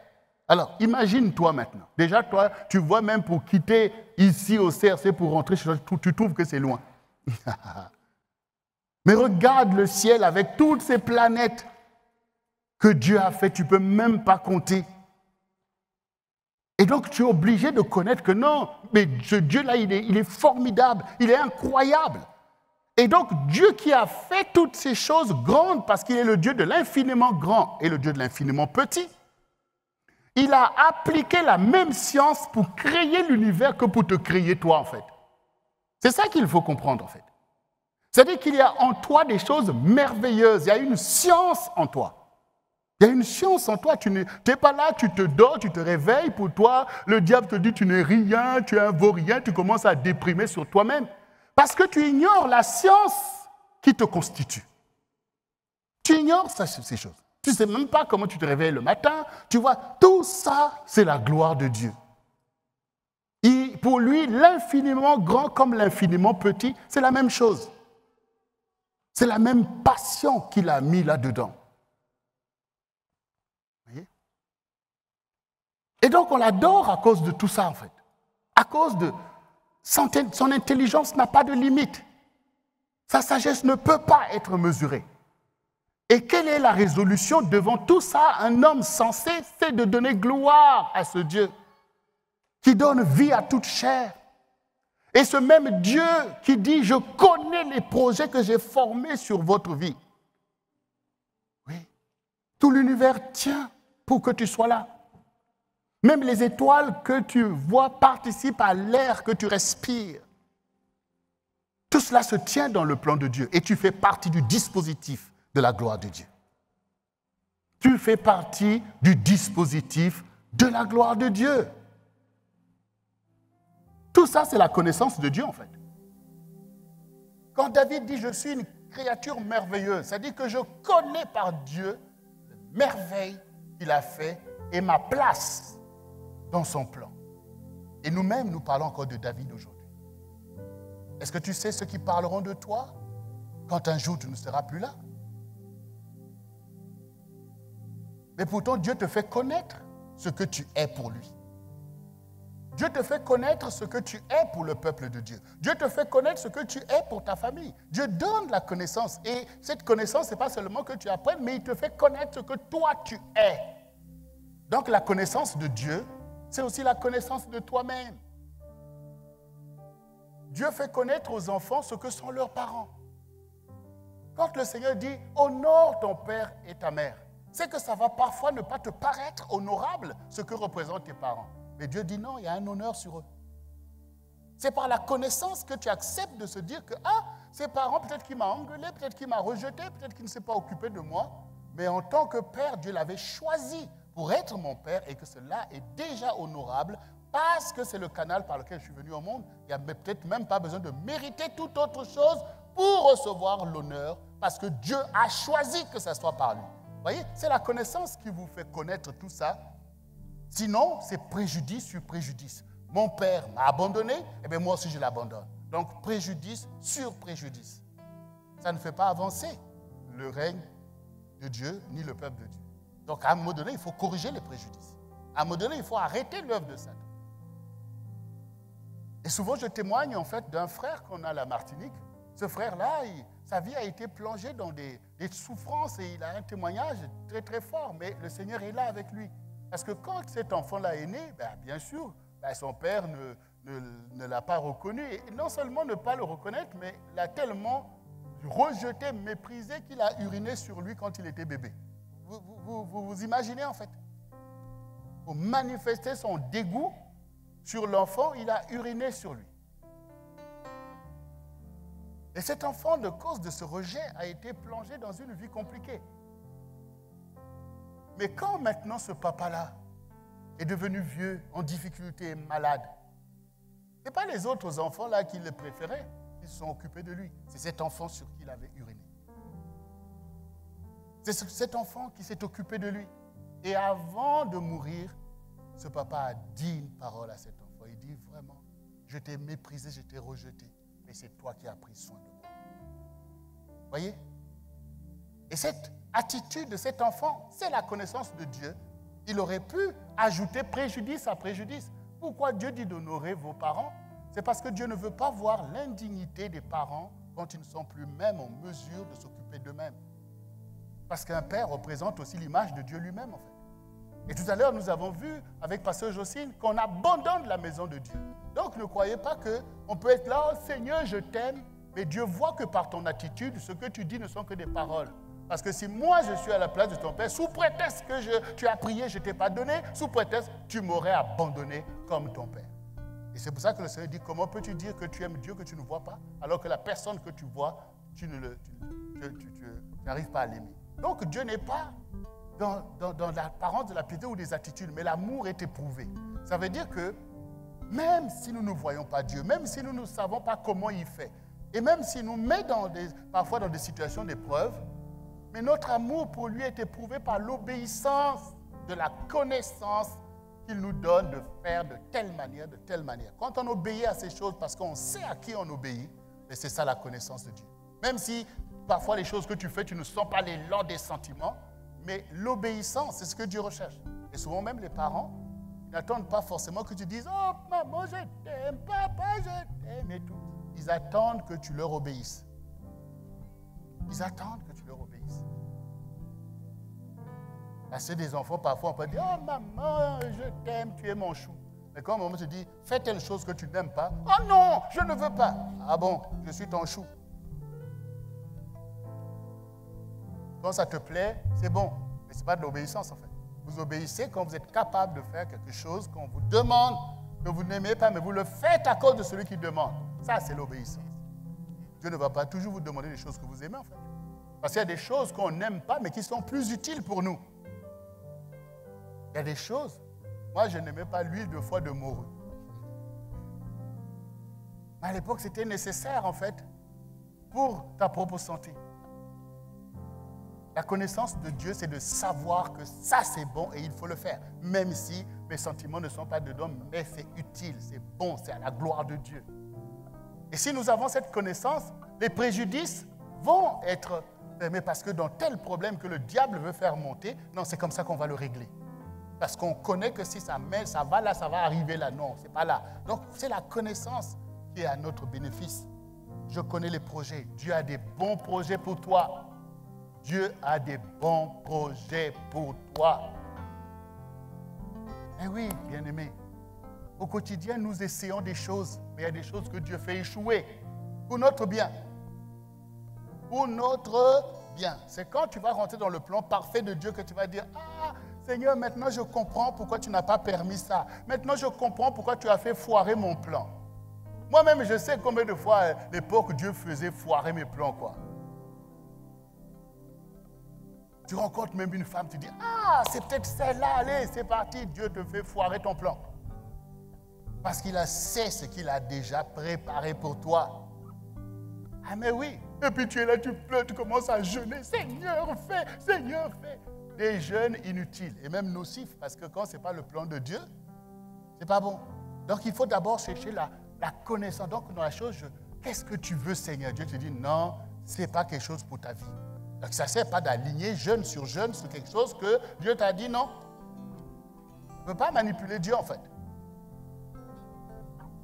Alors, imagine-toi maintenant. Déjà, toi, tu vois même pour quitter ici au CRC pour rentrer chez toi, tu trouves que c'est loin. Mais regarde le ciel avec toutes ces planètes que Dieu a fait, tu ne peux même pas compter. Et donc, tu es obligé de connaître que non, mais ce Dieu-là, il est formidable, il est incroyable. Et donc, Dieu qui a fait toutes ces choses grandes, parce qu'il est le Dieu de l'infiniment grand et le Dieu de l'infiniment petit, il a appliqué la même science pour créer l'univers que pour te créer toi, en fait. C'est ça qu'il faut comprendre, en fait. C'est-à-dire qu'il y a en toi des choses merveilleuses, il y a une science en toi. Il y a une science en toi, tu n'es pas là, tu te dors, tu te réveilles, pour toi, le diable te dit tu n'es rien, tu es un vaurien, tu commences à déprimer sur toi-même. Parce que tu ignores la science qui te constitue. Tu ignores ces choses. Tu ne sais même pas comment tu te réveilles le matin. Tu vois, tout ça, c'est la gloire de Dieu. Et pour lui, l'infiniment grand comme l'infiniment petit, c'est la même chose. C'est la même passion qu'il a mis là-dedans. Et donc, on l'adore à cause de tout ça, en fait. À cause de son intelligence n'a pas de limite. Sa sagesse ne peut pas être mesurée. Et quelle est la résolution devant tout ça? Un homme sensé, c'est de donner gloire à ce Dieu qui donne vie à toute chair. Et ce même Dieu qui dit, je connais les projets que j'ai formés sur votre vie. Oui, tout l'univers tient pour que tu sois là. Même les étoiles que tu vois participent à l'air que tu respires. Tout cela se tient dans le plan de Dieu et tu fais partie du dispositif de la gloire de Dieu. Tu fais partie du dispositif de la gloire de Dieu. Tout ça, c'est la connaissance de Dieu, en fait. Quand David dit « je suis une créature merveilleuse », ça dit que je connais par Dieu les merveilles qu'il a fait et ma place dans son plan. Et nous-mêmes, nous parlons encore de David aujourd'hui. Est-ce que tu sais ceux qui parleront de toi quand un jour tu ne seras plus là? Mais pourtant, Dieu te fait connaître ce que tu es pour lui. Dieu te fait connaître ce que tu es pour le peuple de Dieu. Dieu te fait connaître ce que tu es pour ta famille. Dieu donne la connaissance. Et cette connaissance, ce n'est pas seulement que tu apprennes, mais il te fait connaître ce que toi tu es. Donc la connaissance de Dieu, c'est aussi la connaissance de toi-même. Dieu fait connaître aux enfants ce que sont leurs parents. Quand le Seigneur dit « honore ton père et ta mère », c'est que ça va parfois ne pas te paraître honorable ce que représentent tes parents. Mais Dieu dit non, il y a un honneur sur eux. C'est par la connaissance que tu acceptes de se dire que ses parents, peut-être qu'il m'a engueulé, peut-être qu'il m'a rejeté, peut-être qu'il ne s'est pas occupé de moi, mais en tant que père, Dieu l'avait choisi pour être mon père et que cela est déjà honorable parce que c'est le canal par lequel je suis venu au monde. Il n'y a peut-être même pas besoin de mériter toute autre chose pour recevoir l'honneur parce que Dieu a choisi que ça soit par lui. Vous voyez, c'est la connaissance qui vous fait connaître tout ça. Sinon, c'est préjudice sur préjudice. Mon père m'a abandonné, et bien moi aussi je l'abandonne. Donc préjudice sur préjudice. Ça ne fait pas avancer le règne de Dieu ni le peuple de Dieu. Donc à un moment donné, il faut corriger les préjudices. À un moment donné, il faut arrêter l'œuvre de Satan. Et souvent, je témoigne en fait d'un frère qu'on a à la Martinique. Ce frère-là, sa vie a été plongée dans des souffrances et il a un témoignage très très fort, mais le Seigneur est là avec lui. Parce que quand cet enfant-là est né, bien sûr, son père ne l'a pas reconnu. Et non seulement ne pas le reconnaître, mais l'a tellement rejeté, méprisé qu'il a uriné sur lui quand il était bébé. Vous imaginez en fait? Pour manifester son dégoût sur l'enfant, il a uriné sur lui. Et cet enfant, de cause de ce rejet, a été plongé dans une vie compliquée. Mais quand maintenant ce papa-là est devenu vieux, en difficulté, malade, ce n'est pas les autres enfants-là qui le préféraient, qui se sont occupés de lui. C'est cet enfant sur qui il avait uriné. C'est cet enfant qui s'est occupé de lui. Et avant de mourir, ce papa a dit une parole à cet enfant. Il dit vraiment, je t'ai méprisé, je t'ai rejeté, mais c'est toi qui as pris soin de moi. Vous voyez? Et cette attitude de cet enfant, c'est la connaissance de Dieu. Il aurait pu ajouter préjudice à préjudice. Pourquoi Dieu dit d'honorer vos parents? C'est parce que Dieu ne veut pas voir l'indignité des parents quand ils ne sont plus même en mesure de s'occuper d'eux-mêmes. Parce qu'un père représente aussi l'image de Dieu lui-même, en fait. Et tout à l'heure, nous avons vu avec Pasteur Jocelyne qu'on abandonne la maison de Dieu. Donc, ne croyez pas qu'on peut être là, oh, Seigneur, je t'aime, mais Dieu voit que par ton attitude, ce que tu dis ne sont que des paroles. Parce que si moi, je suis à la place de ton père, sous prétexte que tu as prié, je ne t'ai pas donné, sous prétexte, tu m'aurais abandonné comme ton père. Et c'est pour ça que le Seigneur dit, comment peux-tu dire que tu aimes Dieu que tu ne vois pas, alors que la personne que tu vois, tu n'arrives pas à l'aimer. Donc, Dieu n'est pas dans l'apparence de la piété ou des attitudes, mais l'amour est éprouvé. Ça veut dire que même si nous ne voyons pas Dieu, même si nous ne savons pas comment il fait, et même s'il nous met parfois dans des situations d'épreuve, mais notre amour pour lui est éprouvé par l'obéissance de la connaissance qu'il nous donne de faire de telle manière, de telle manière. Quand on obéit à ces choses parce qu'on sait à qui on obéit, c'est ça la connaissance de Dieu. Même si parfois les choses que tu fais, tu ne sens pas l'élan des sentiments, mais l'obéissance, c'est ce que Dieu recherche. Et souvent même les parents n'attendent pas forcément que tu dises « Oh, maman, je t'aime, papa, je t'aime » et tout. Ils attendent que tu leur obéisses. Ils attendent que tu leur obéisses. Parce que des enfants, parfois, on peut dire, oh maman, je t'aime, tu es mon chou. Mais quand maman te dit, fais telle chose que tu n'aimes pas, oh non, je ne veux pas. Ah bon, je suis ton chou. Quand ça te plaît, c'est bon. Mais ce n'est pas de l'obéissance en fait. Vous obéissez quand vous êtes capable de faire quelque chose qu'on vous demande, que vous n'aimez pas, mais vous le faites à cause de celui qui demande. Ça, c'est l'obéissance. Dieu ne va pas toujours vous demander des choses que vous aimez en fait. Parce qu'il y a des choses qu'on n'aime pas, mais qui sont plus utiles pour nous. Il y a des choses. Moi, je n'aimais pas l'huile de foie de morue. Mais à l'époque, c'était nécessaire en fait pour ta propre santé. La connaissance de Dieu, c'est de savoir que ça, c'est bon et il faut le faire. Même si mes sentiments ne sont pas dedans, mais c'est utile, c'est bon, c'est à la gloire de Dieu. Et si nous avons cette connaissance, les préjudices vont être... Mais parce que dans tel problème que le diable veut faire monter, non, c'est comme ça qu'on va le régler. Parce qu'on connaît que si ça mêle, ça va là, ça va arriver là. Non, c'est pas là. Donc, c'est la connaissance qui est à notre bénéfice. Je connais les projets. Dieu a des bons projets pour toi. Dieu a des bons projets pour toi. Eh oui, bien-aimé. Au quotidien, nous essayons des choses, mais il y a des choses que Dieu fait échouer pour notre bien. Pour notre bien. C'est quand tu vas rentrer dans le plan parfait de Dieu que tu vas dire, ah, Seigneur, maintenant je comprends pourquoi tu n'as pas permis ça. Maintenant je comprends pourquoi tu as fait foirer mon plan. Moi-même, je sais combien de fois à l'époque Dieu faisait foirer mes plans, quoi. Tu rencontres même une femme, tu dis, ah, c'est peut-être celle-là, allez, c'est parti, Dieu te fait foirer ton plan. Parce qu'il sait ce qu'il a déjà préparé pour toi. Ah mais oui, et puis tu es là, tu pleures, tu commences à jeûner, Seigneur, fais, Seigneur, fais. Des jeûnes inutiles et même nocifs, parce que quand ce n'est pas le plan de Dieu, ce n'est pas bon. Donc il faut d'abord chercher la connaissance. Donc dans la chose, qu'est-ce que tu veux, Seigneur? Dieu te dit, non, ce n'est pas quelque chose pour ta vie. Donc ça ne sert pas d'aligner jeûne sur quelque chose que Dieu t'a dit non. Tu ne peux pas manipuler Dieu en fait.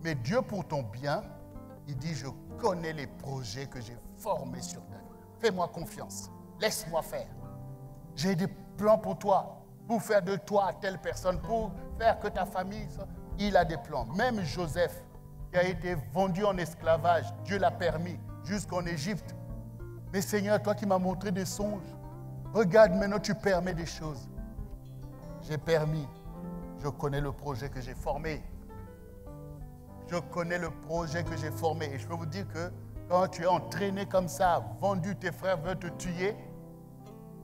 Mais Dieu pour ton bien, il dit, je connais les projets que j'ai formés sur ta vie. Fais-moi confiance, laisse-moi faire. J'ai des plans pour toi, pour faire de toi telle personne, pour faire que ta famille, il a des plans. Même Joseph, qui a été vendu en esclavage, Dieu l'a permis jusqu'en Égypte. Mais Seigneur, toi qui m'as montré des songes, regarde maintenant, tu permets des choses. J'ai permis. Je connais le projet que j'ai formé. Je connais le projet que j'ai formé. Et je peux vous dire que quand tu es entraîné comme ça, vendu, tes frères veulent te tuer,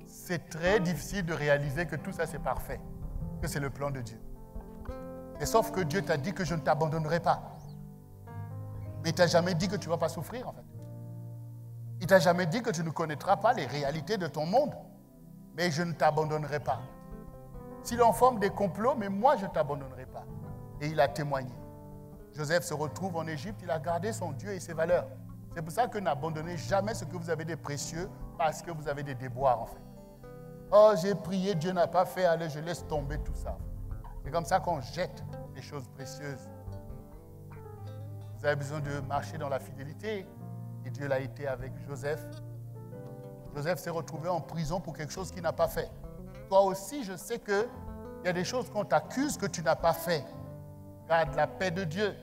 c'est très difficile de réaliser que tout ça c'est parfait, que c'est le plan de Dieu. Et sauf que Dieu t'a dit que je ne t'abandonnerai pas. Mais il ne t'a jamais dit que tu ne vas pas souffrir en fait. Il ne t'a jamais dit que tu ne connaîtras pas les réalités de ton monde. Mais je ne t'abandonnerai pas. S'il en forme des complots, mais moi je ne t'abandonnerai pas. Et il a témoigné. Joseph se retrouve en Égypte, il a gardé son Dieu et ses valeurs. C'est pour ça que n'abandonnez jamais ce que vous avez de précieux parce que vous avez des déboires en fait. Oh, j'ai prié, Dieu n'a pas fait, allez, je laisse tomber tout ça. C'est comme ça qu'on jette les choses précieuses. Vous avez besoin de marcher dans la fidélité. Et Dieu l'a été avec Joseph. Joseph s'est retrouvé en prison pour quelque chose qu'il n'a pas fait. Toi aussi, je sais qu'il y a des choses qu'on t'accuse que tu n'as pas fait. Garde la paix de Dieu.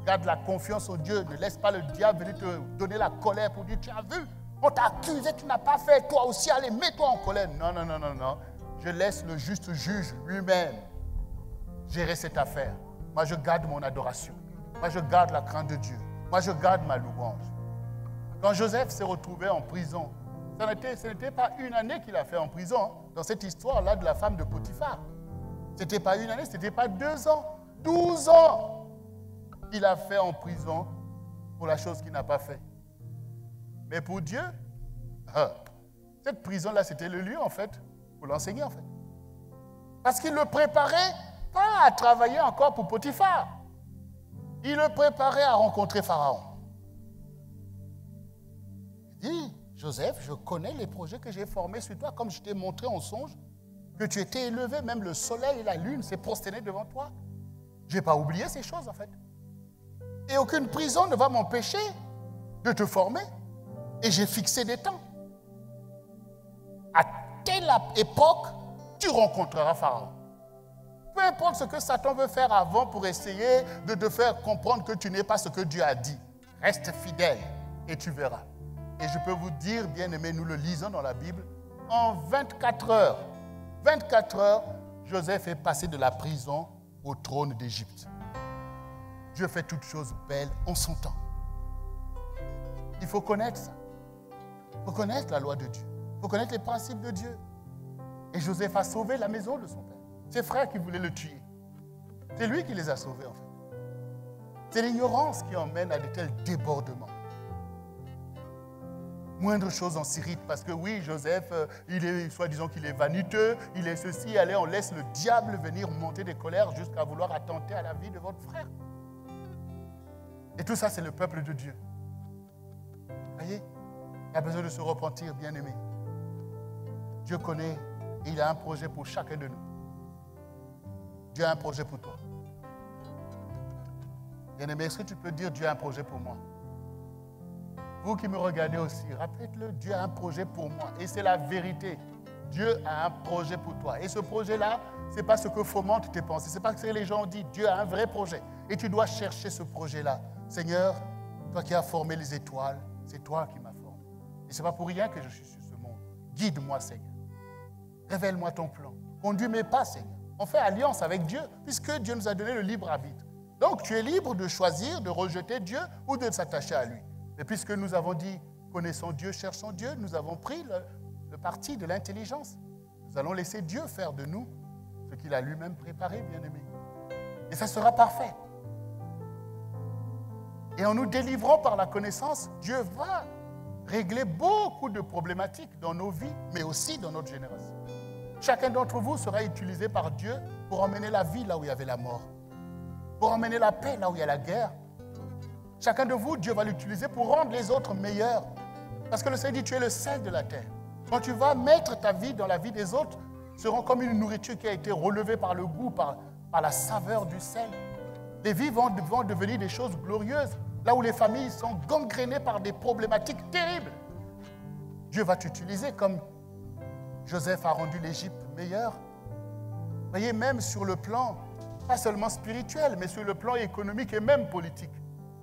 Garde la confiance au Dieu. Ne laisse pas le diable venir te donner la colère pour dire, tu as vu, on t'a accusé, tu n'as pas fait. Toi aussi, allez, mets-toi en colère. Non, non, non, non, non. Je laisse le juste juge lui-même gérer cette affaire. Moi, je garde mon adoration. Moi, je garde la crainte de Dieu. Moi, je garde ma louange. Quand Joseph s'est retrouvé en prison, ce n'était pas une année qu'il a fait en prison. Dans cette histoire-là de la femme de Potiphar. Ce n'était pas une année, ce n'était pas 2 ans. 12 ans qu'il a fait en prison pour la chose qu'il n'a pas fait. Mais pour Dieu, cette prison-là, c'était le lieu, en fait, pour l'enseigner, en fait. Parce qu'il le préparait pas à travailler encore pour Potiphar. Il le préparait à rencontrer Pharaon. Il dit, Joseph, je connais les projets que j'ai formés sur toi, comme je t'ai montré en songe, que tu étais élevé, même le soleil et la lune s'est prosterné devant toi. Je n'ai pas oublié ces choses, en fait. Et aucune prison ne va m'empêcher de te former. Et j'ai fixé des temps. À telle époque, tu rencontreras Pharaon. Peu importe ce que Satan veut faire avant pour essayer de te faire comprendre que tu n'es pas ce que Dieu a dit. Reste fidèle et tu verras. Et je peux vous dire, bien-aimés, nous le lisons dans la Bible, en 24 heures, Joseph est passé de la prison au trône d'Égypte. Dieu fait toutes choses belles en son temps. Il faut connaître ça. Il faut connaître la loi de Dieu. Il faut connaître les principes de Dieu. Et Joseph a sauvé la maison de son père. Ses frères qui voulaient le tuer. C'est lui qui les a sauvés en fait. C'est l'ignorance qui emmène à de tels débordements. Moindre chose en s'irrite parce que oui, Joseph, il est soi-disant qu'il est vaniteux, il est ceci, allez, on laisse le diable venir monter des colères jusqu'à vouloir attenter à la vie de votre frère. Et tout ça, c'est le peuple de Dieu. Voyez, il a besoin de se repentir, bien-aimé. Dieu connaît et il a un projet pour chacun de nous. Dieu a un projet pour toi. Bien-aimé, est-ce que tu peux dire Dieu a un projet pour moi? Vous qui me regardez aussi, rappelez-le, Dieu a un projet pour moi. Et c'est la vérité. Dieu a un projet pour toi. Et ce projet-là, ce n'est pas ce que fomente tes pensées. Ce n'est pas ce que les gens ont dit. Dieu a un vrai projet. Et tu dois chercher ce projet-là. Seigneur, toi qui as formé les étoiles, c'est toi qui m'as formé. Et ce n'est pas pour rien que je suis sur ce monde. Guide-moi, Seigneur. Révèle-moi ton plan. Conduis mes pas, Seigneur. On fait alliance avec Dieu, puisque Dieu nous a donné le libre arbitre. Donc, tu es libre de choisir, de rejeter Dieu ou de s'attacher à lui. Mais puisque nous avons dit, connaissons Dieu, cherchons Dieu, nous avons pris le parti de l'intelligence. Nous allons laisser Dieu faire de nous ce qu'il a lui-même préparé, bien-aimés. Et ça sera parfait. Et en nous délivrant par la connaissance, Dieu va régler beaucoup de problématiques dans nos vies, mais aussi dans notre génération. Chacun d'entre vous sera utilisé par Dieu pour emmener la vie là où il y avait la mort, pour emmener la paix là où il y a la guerre. Chacun de vous, Dieu va l'utiliser pour rendre les autres meilleurs. Parce que le Seigneur dit, tu es le sel de la terre. Quand tu vas mettre ta vie dans la vie des autres, seront comme une nourriture qui a été relevée par le goût, par la saveur du sel. Les vies vont devenir des choses glorieuses, là où les familles sont gangrénées par des problématiques terribles. Dieu va t'utiliser comme Joseph a rendu l'Égypte meilleure. Vous voyez, même sur le plan, pas seulement spirituel, mais sur le plan économique et même politique.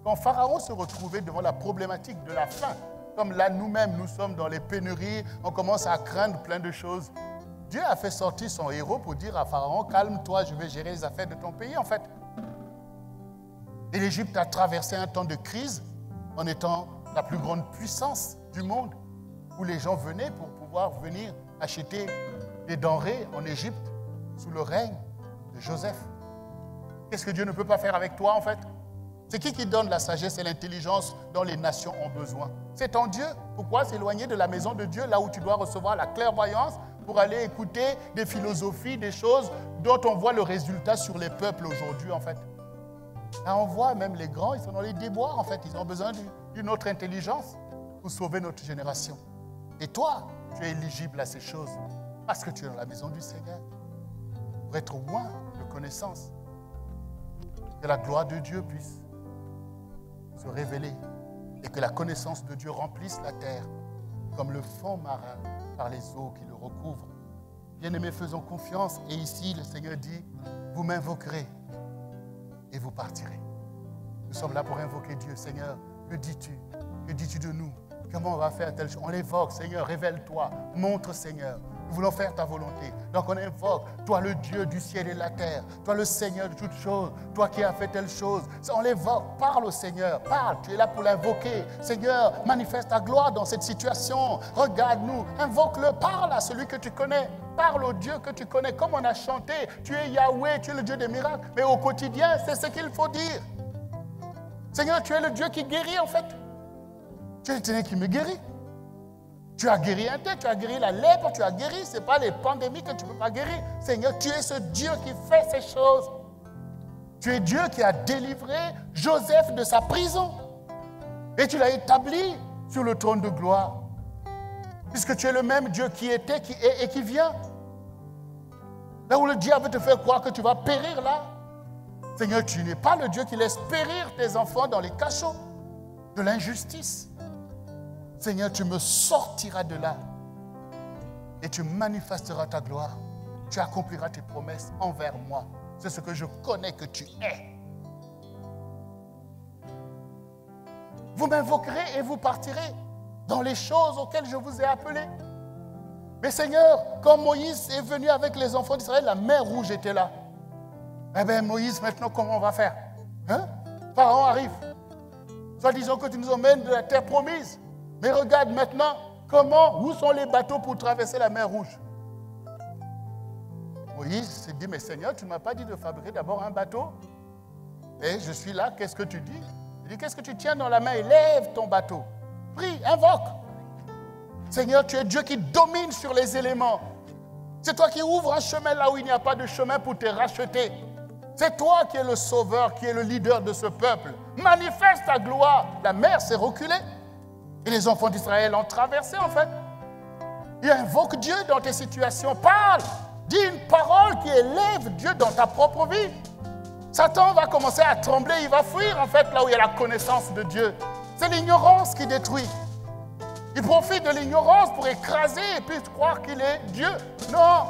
Quand Pharaon se retrouvait devant la problématique de la faim, comme là nous-mêmes, nous sommes dans les pénuries, on commence à craindre plein de choses. Dieu a fait sortir son héros pour dire à Pharaon, calme-toi, je vais gérer les affaires de ton pays en fait. Et l'Égypte a traversé un temps de crise en étant la plus grande puissance du monde, où les gens venaient pour pouvoir venir acheter des denrées en Égypte sous le règne de Joseph. Qu'est-ce que Dieu ne peut pas faire avec toi en fait? C'est qui donne la sagesse et l'intelligence dont les nations ont besoin? C'est en Dieu. Pourquoi s'éloigner de la maison de Dieu, là où tu dois recevoir la clairvoyance pour aller écouter des philosophies, des choses dont on voit le résultat sur les peuples aujourd'hui en fait? Là on voit même les grands, ils sont dans les déboires en fait. Ils ont besoin d'une autre intelligence pour sauver notre génération. Et toi, tu es éligible à ces choses parce que tu es dans la maison du Seigneur. Pour être loin de connaissance. Que la gloire de Dieu puisse se révéler et que la connaissance de Dieu remplisse la terre comme le fond marin par les eaux qui le recouvrent. Bien-aimés, faisons confiance. Et ici, le Seigneur dit, vous m'invoquerez et vous partirez. Nous sommes là pour invoquer Dieu. Seigneur, que dis-tu? Que dis-tu de nous? Comment on va faire telle chose? On l'évoque. Seigneur, révèle-toi. Montre, Seigneur. Nous voulons faire ta volonté. Donc on invoque, toi le Dieu du ciel et de la terre, toi le Seigneur de toutes choses, toi qui as fait telle chose. On l'évoque, parle au Seigneur, parle, tu es là pour l'invoquer. Seigneur, manifeste ta gloire dans cette situation. Regarde-nous, invoque-le, parle à celui que tu connais. Parle au Dieu que tu connais, comme on a chanté. Tu es Yahweh, tu es le Dieu des miracles. Mais au quotidien, c'est ce qu'il faut dire. Seigneur, tu es le Dieu qui guérit en fait. Tu es le Seigneur qui me guérit. Tu as guéri un tel, tu as guéri la lèpre, tu as guéri. Ce n'est pas les pandémies que tu ne peux pas guérir. Seigneur, tu es ce Dieu qui fait ces choses. Tu es Dieu qui a délivré Joseph de sa prison. Et tu l'as établi sur le trône de gloire. Puisque tu es le même Dieu qui était, qui est et qui vient. Là où le diable te fait croire que tu vas périr là. Seigneur, tu n'es pas le Dieu qui laisse périr tes enfants dans les cachots de l'injustice. Seigneur, tu me sortiras de là et tu manifesteras ta gloire. Tu accompliras tes promesses envers moi. C'est ce que je connais que tu es. Vous m'invoquerez et vous partirez dans les choses auxquelles je vous ai appelé. Mais Seigneur, quand Moïse est venu avec les enfants d'Israël, la mer rouge était là. Eh bien Moïse, maintenant comment on va faire? Hein? Pharaon arrive. Soit disant que tu nous emmènes de la terre promise. Mais regarde maintenant, où sont les bateaux pour traverser la mer rouge? Moïse s'est dit, mais Seigneur, tu ne m'as pas dit de fabriquer d'abord un bateau? Et je suis là, qu'est-ce que tu dis? Il dit, qu'est-ce que tu tiens dans la main? Lève ton bateau. Prie, invoque. Seigneur, tu es Dieu qui domine sur les éléments. C'est toi qui ouvres un chemin là où il n'y a pas de chemin pour te racheter. C'est toi qui es le sauveur, qui es le leader de ce peuple. Manifeste ta gloire. La mer s'est reculée. Et les enfants d'Israël ont traversé en fait. Et invoque Dieu dans tes situations. Parle. Dis une parole qui élève Dieu dans ta propre vie. Satan va commencer à trembler. Il va fuir en fait là où il y a la connaissance de Dieu. C'est l'ignorance qui détruit. Il profite de l'ignorance pour écraser et puis croire qu'il est Dieu. Non,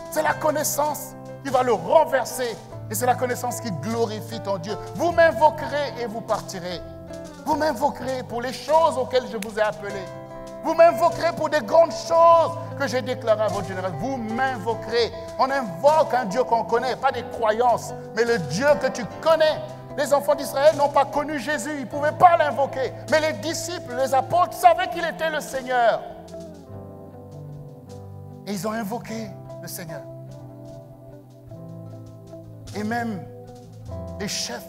c'est la connaissance qui va le renverser. Et c'est la connaissance qui glorifie ton Dieu. Vous m'invoquerez et vous partirez. Vous m'invoquerez pour les choses auxquelles je vous ai appelé. Vous m'invoquerez pour des grandes choses que j'ai déclarées à votre génération. Vous m'invoquerez. On invoque un Dieu qu'on connaît, pas des croyances, mais le Dieu que tu connais. Les enfants d'Israël n'ont pas connu Jésus, ils ne pouvaient pas l'invoquer. Mais les disciples, les apôtres savaient qu'il était le Seigneur. Et ils ont invoqué le Seigneur. Et même les chefs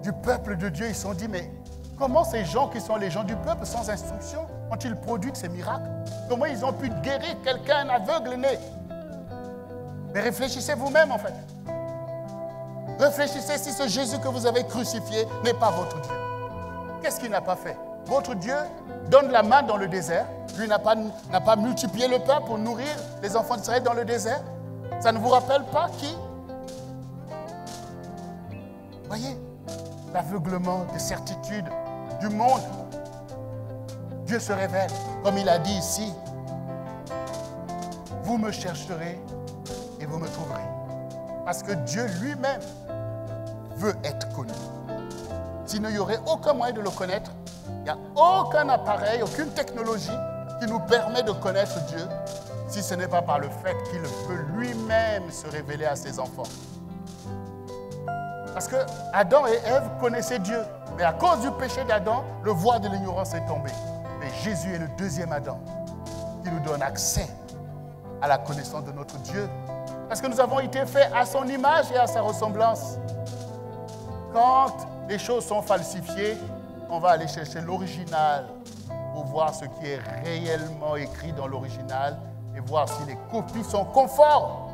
du peuple de Dieu, ils se sont dit, mais comment ces gens qui sont les gens du peuple sans instruction ont-ils produit ces miracles? Comment ils ont pu guérir quelqu'un aveugle né? Mais réfléchissez vous-même en fait. Réfléchissez si ce Jésus que vous avez crucifié n'est pas votre Dieu. Qu'est-ce qu'il n'a pas fait? Votre Dieu donne la main dans le désert. Lui n'a pas multiplié le pain pour nourrir les enfants d'Israël dans le désert. Ça ne vous rappelle pas qui? Voyez, l'aveuglement des certitudes du monde. Dieu se révèle, comme il a dit ici. Vous me chercherez et vous me trouverez. Parce que Dieu lui-même veut être connu. S'il n'y aurait aucun moyen de le connaître, il n'y a aucun appareil, aucune technologie qui nous permet de connaître Dieu, si ce n'est pas par le fait qu'il veut lui-même se révéler à ses enfants. Parce que Adam et Ève connaissaient Dieu, mais à cause du péché d'Adam, le voile de l'ignorance est tombé. Mais Jésus est le deuxième Adam qui nous donne accès à la connaissance de notre Dieu. Parce que nous avons été faits à son image et à sa ressemblance. Quand les choses sont falsifiées, on va aller chercher l'original pour voir ce qui est réellement écrit dans l'original et voir si les copies sont conformes.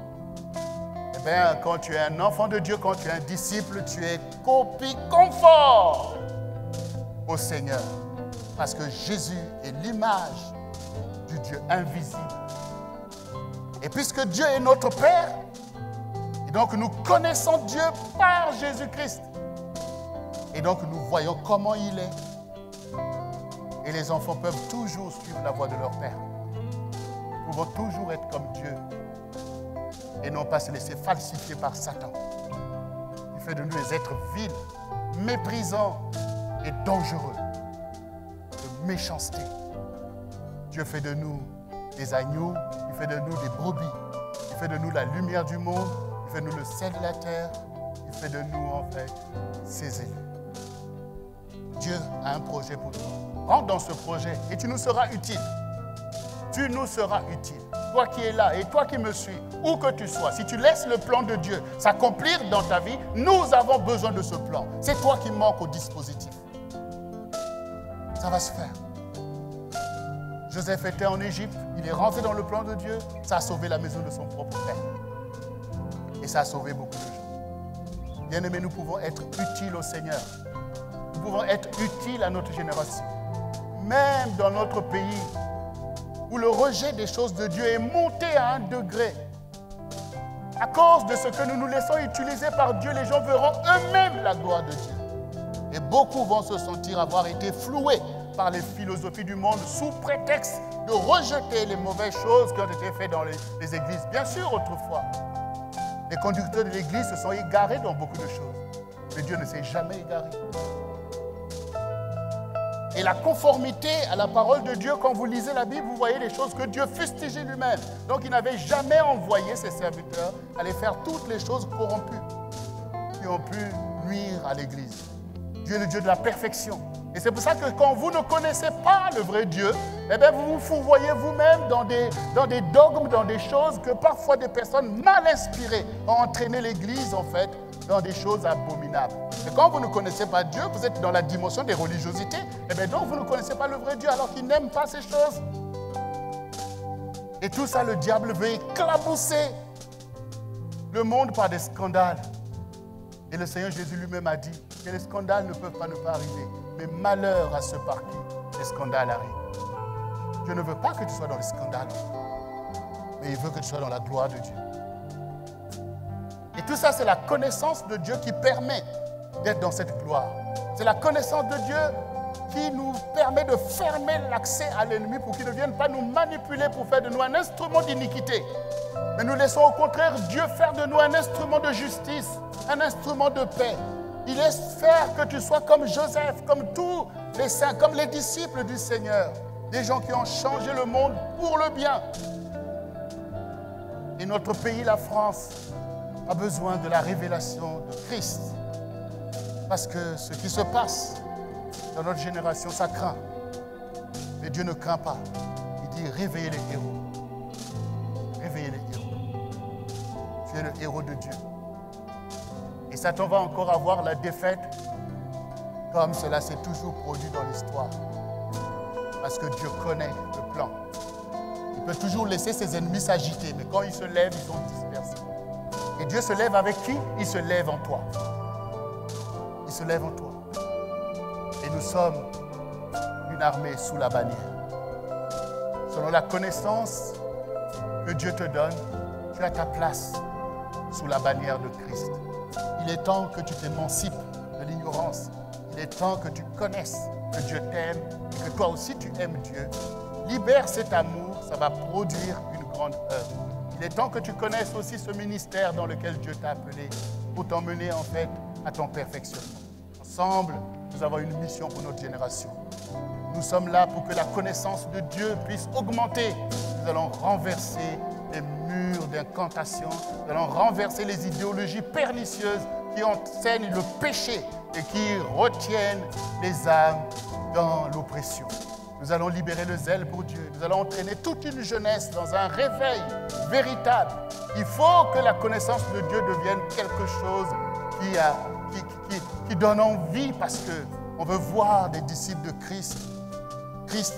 Eh bien, quand tu es un enfant de Dieu, quand tu es un disciple, tu es copie conforme au Seigneur. Parce que Jésus est l'image du Dieu invisible. Et puisque Dieu est notre Père, et donc nous connaissons Dieu par Jésus-Christ. Et donc nous voyons comment il est. Et les enfants peuvent toujours suivre la voie de leur Père. Nous pouvons toujours être comme Dieu et non pas se laisser falsifier par Satan. Il fait de nous des êtres vils, méprisants et dangereux, de méchanceté. Dieu fait de nous des agneaux, il fait de nous des brebis, il fait de nous la lumière du monde, il fait de nous le sel de la terre, il fait de nous en fait ses élus. Dieu a un projet pour toi. Rentre dans ce projet et tu nous seras utile. Tu nous seras utile. Toi qui es là et toi qui me suis, où que tu sois, si tu laisses le plan de Dieu s'accomplir dans ta vie, nous avons besoin de ce plan. C'est toi qui manques au dispositif. Ça va se faire. Joseph était en Égypte, il est rentré dans le plan de Dieu, ça a sauvé la maison de son propre père. Et ça a sauvé beaucoup de gens. Bien-aimés, nous pouvons être utiles au Seigneur. Nous pouvons être utiles à notre génération. Même dans notre pays, où le rejet des choses de Dieu est monté à un degré. À cause de ce que nous nous laissons utiliser par Dieu, les gens verront eux-mêmes la gloire de Dieu. Et beaucoup vont se sentir avoir été floués par les philosophies du monde sous prétexte de rejeter les mauvaises choses qui ont été faites dans les églises. Bien sûr, autrefois, les conducteurs de l'église se sont égarés dans beaucoup de choses. Mais Dieu ne s'est jamais égaré. Et la conformité à la parole de Dieu, quand vous lisez la Bible, vous voyez les choses que Dieu fustigeait lui-même. Donc il n'avait jamais envoyé ses serviteurs aller faire toutes les choses corrompues qui ont pu nuire à l'église. Dieu est le Dieu de la perfection. Et c'est pour ça que quand vous ne connaissez pas le vrai Dieu, eh bien vous vous fourvoyez vous-même dans des dogmes, dans des choses que parfois des personnes mal inspirées ont entraîné l'église en fait dans des choses abominables. Et quand vous ne connaissez pas Dieu, vous êtes dans la dimension des religiosités, et bien donc vous ne connaissez pas le vrai Dieu alors qu'il n'aime pas ces choses. Et tout ça, le diable veut éclabousser le monde par des scandales. Et le Seigneur Jésus lui-même a dit que les scandales ne peuvent pas arriver. Mais malheur à ceux par qui les scandales arrivent. Dieu ne veut pas que tu sois dans les scandales, mais il veut que tu sois dans la gloire de Dieu. Et tout ça, c'est la connaissance de Dieu qui permet d'être dans cette gloire. C'est la connaissance de Dieu qui nous permet de fermer l'accès à l'ennemi pour qu'il ne vienne pas nous manipuler pour faire de nous un instrument d'iniquité. Mais nous laissons au contraire Dieu faire de nous un instrument de justice, un instrument de paix. Il laisse faire que tu sois comme Joseph, comme tous les saints, comme les disciples du Seigneur. Des gens qui ont changé le monde pour le bien. Et notre pays, la France, a besoin de la révélation de Christ. Parce que ce qui se passe dans notre génération, ça craint. Mais Dieu ne craint pas. Il dit réveillez les héros. Réveillez les héros. Tu es le héros de Dieu. Et Satan va encore avoir la défaite comme cela s'est toujours produit dans l'histoire. Parce que Dieu connaît le plan. Il peut toujours laisser ses ennemis s'agiter, mais quand ils se lèvent, ils sont dispersés. Et Dieu se lève avec qui? Il se lève en toi. Il se lève en toi. Et nous sommes une armée sous la bannière. Selon la connaissance que Dieu te donne, tu as ta place sous la bannière de Christ. Il est temps que tu t'émancipes de l'ignorance. Il est temps que tu connaisses que Dieu t'aime et que toi aussi tu aimes Dieu. Libère cet amour, ça va produire une grande œuvre. Il est temps que tu connaisses aussi ce ministère dans lequel Dieu t'a appelé pour t'emmener en fait à ton perfectionnement. Ensemble, nous avons une mission pour notre génération. Nous sommes là pour que la connaissance de Dieu puisse augmenter. Nous allons renverser les murs d'incantation. Nous allons renverser les idéologies pernicieuses qui enseignent le péché et qui retiennent les âmes dans l'oppression. Nous allons libérer le zèle pour Dieu. Nous allons entraîner toute une jeunesse dans un réveil véritable. Il faut que la connaissance de Dieu devienne quelque chose qui donne envie parce qu'on veut voir des disciples de Christ. Christ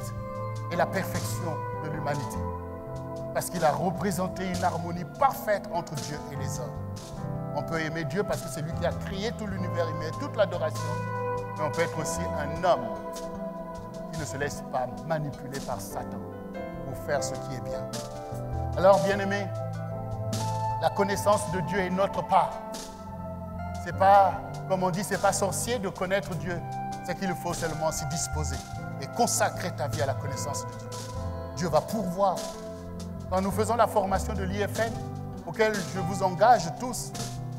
est la perfection de l'humanité. Parce qu'il a représenté une harmonie parfaite entre Dieu et les hommes. On peut aimer Dieu parce que c'est lui qui a créé tout l'univers, il mérite toute l'adoration. Mais on peut être aussi un homme qui ne se laisse pas manipuler par Satan pour faire ce qui est bien. Alors, bien-aimés, la connaissance de Dieu est notre part. C'est pas, comme on dit, c'est pas sorcier de connaître Dieu. C'est qu'il faut seulement s'y disposer et consacrer ta vie à la connaissance de Dieu. Dieu va pourvoir. Quand nous faisons la formation de l'IFN, auquel je vous engage tous,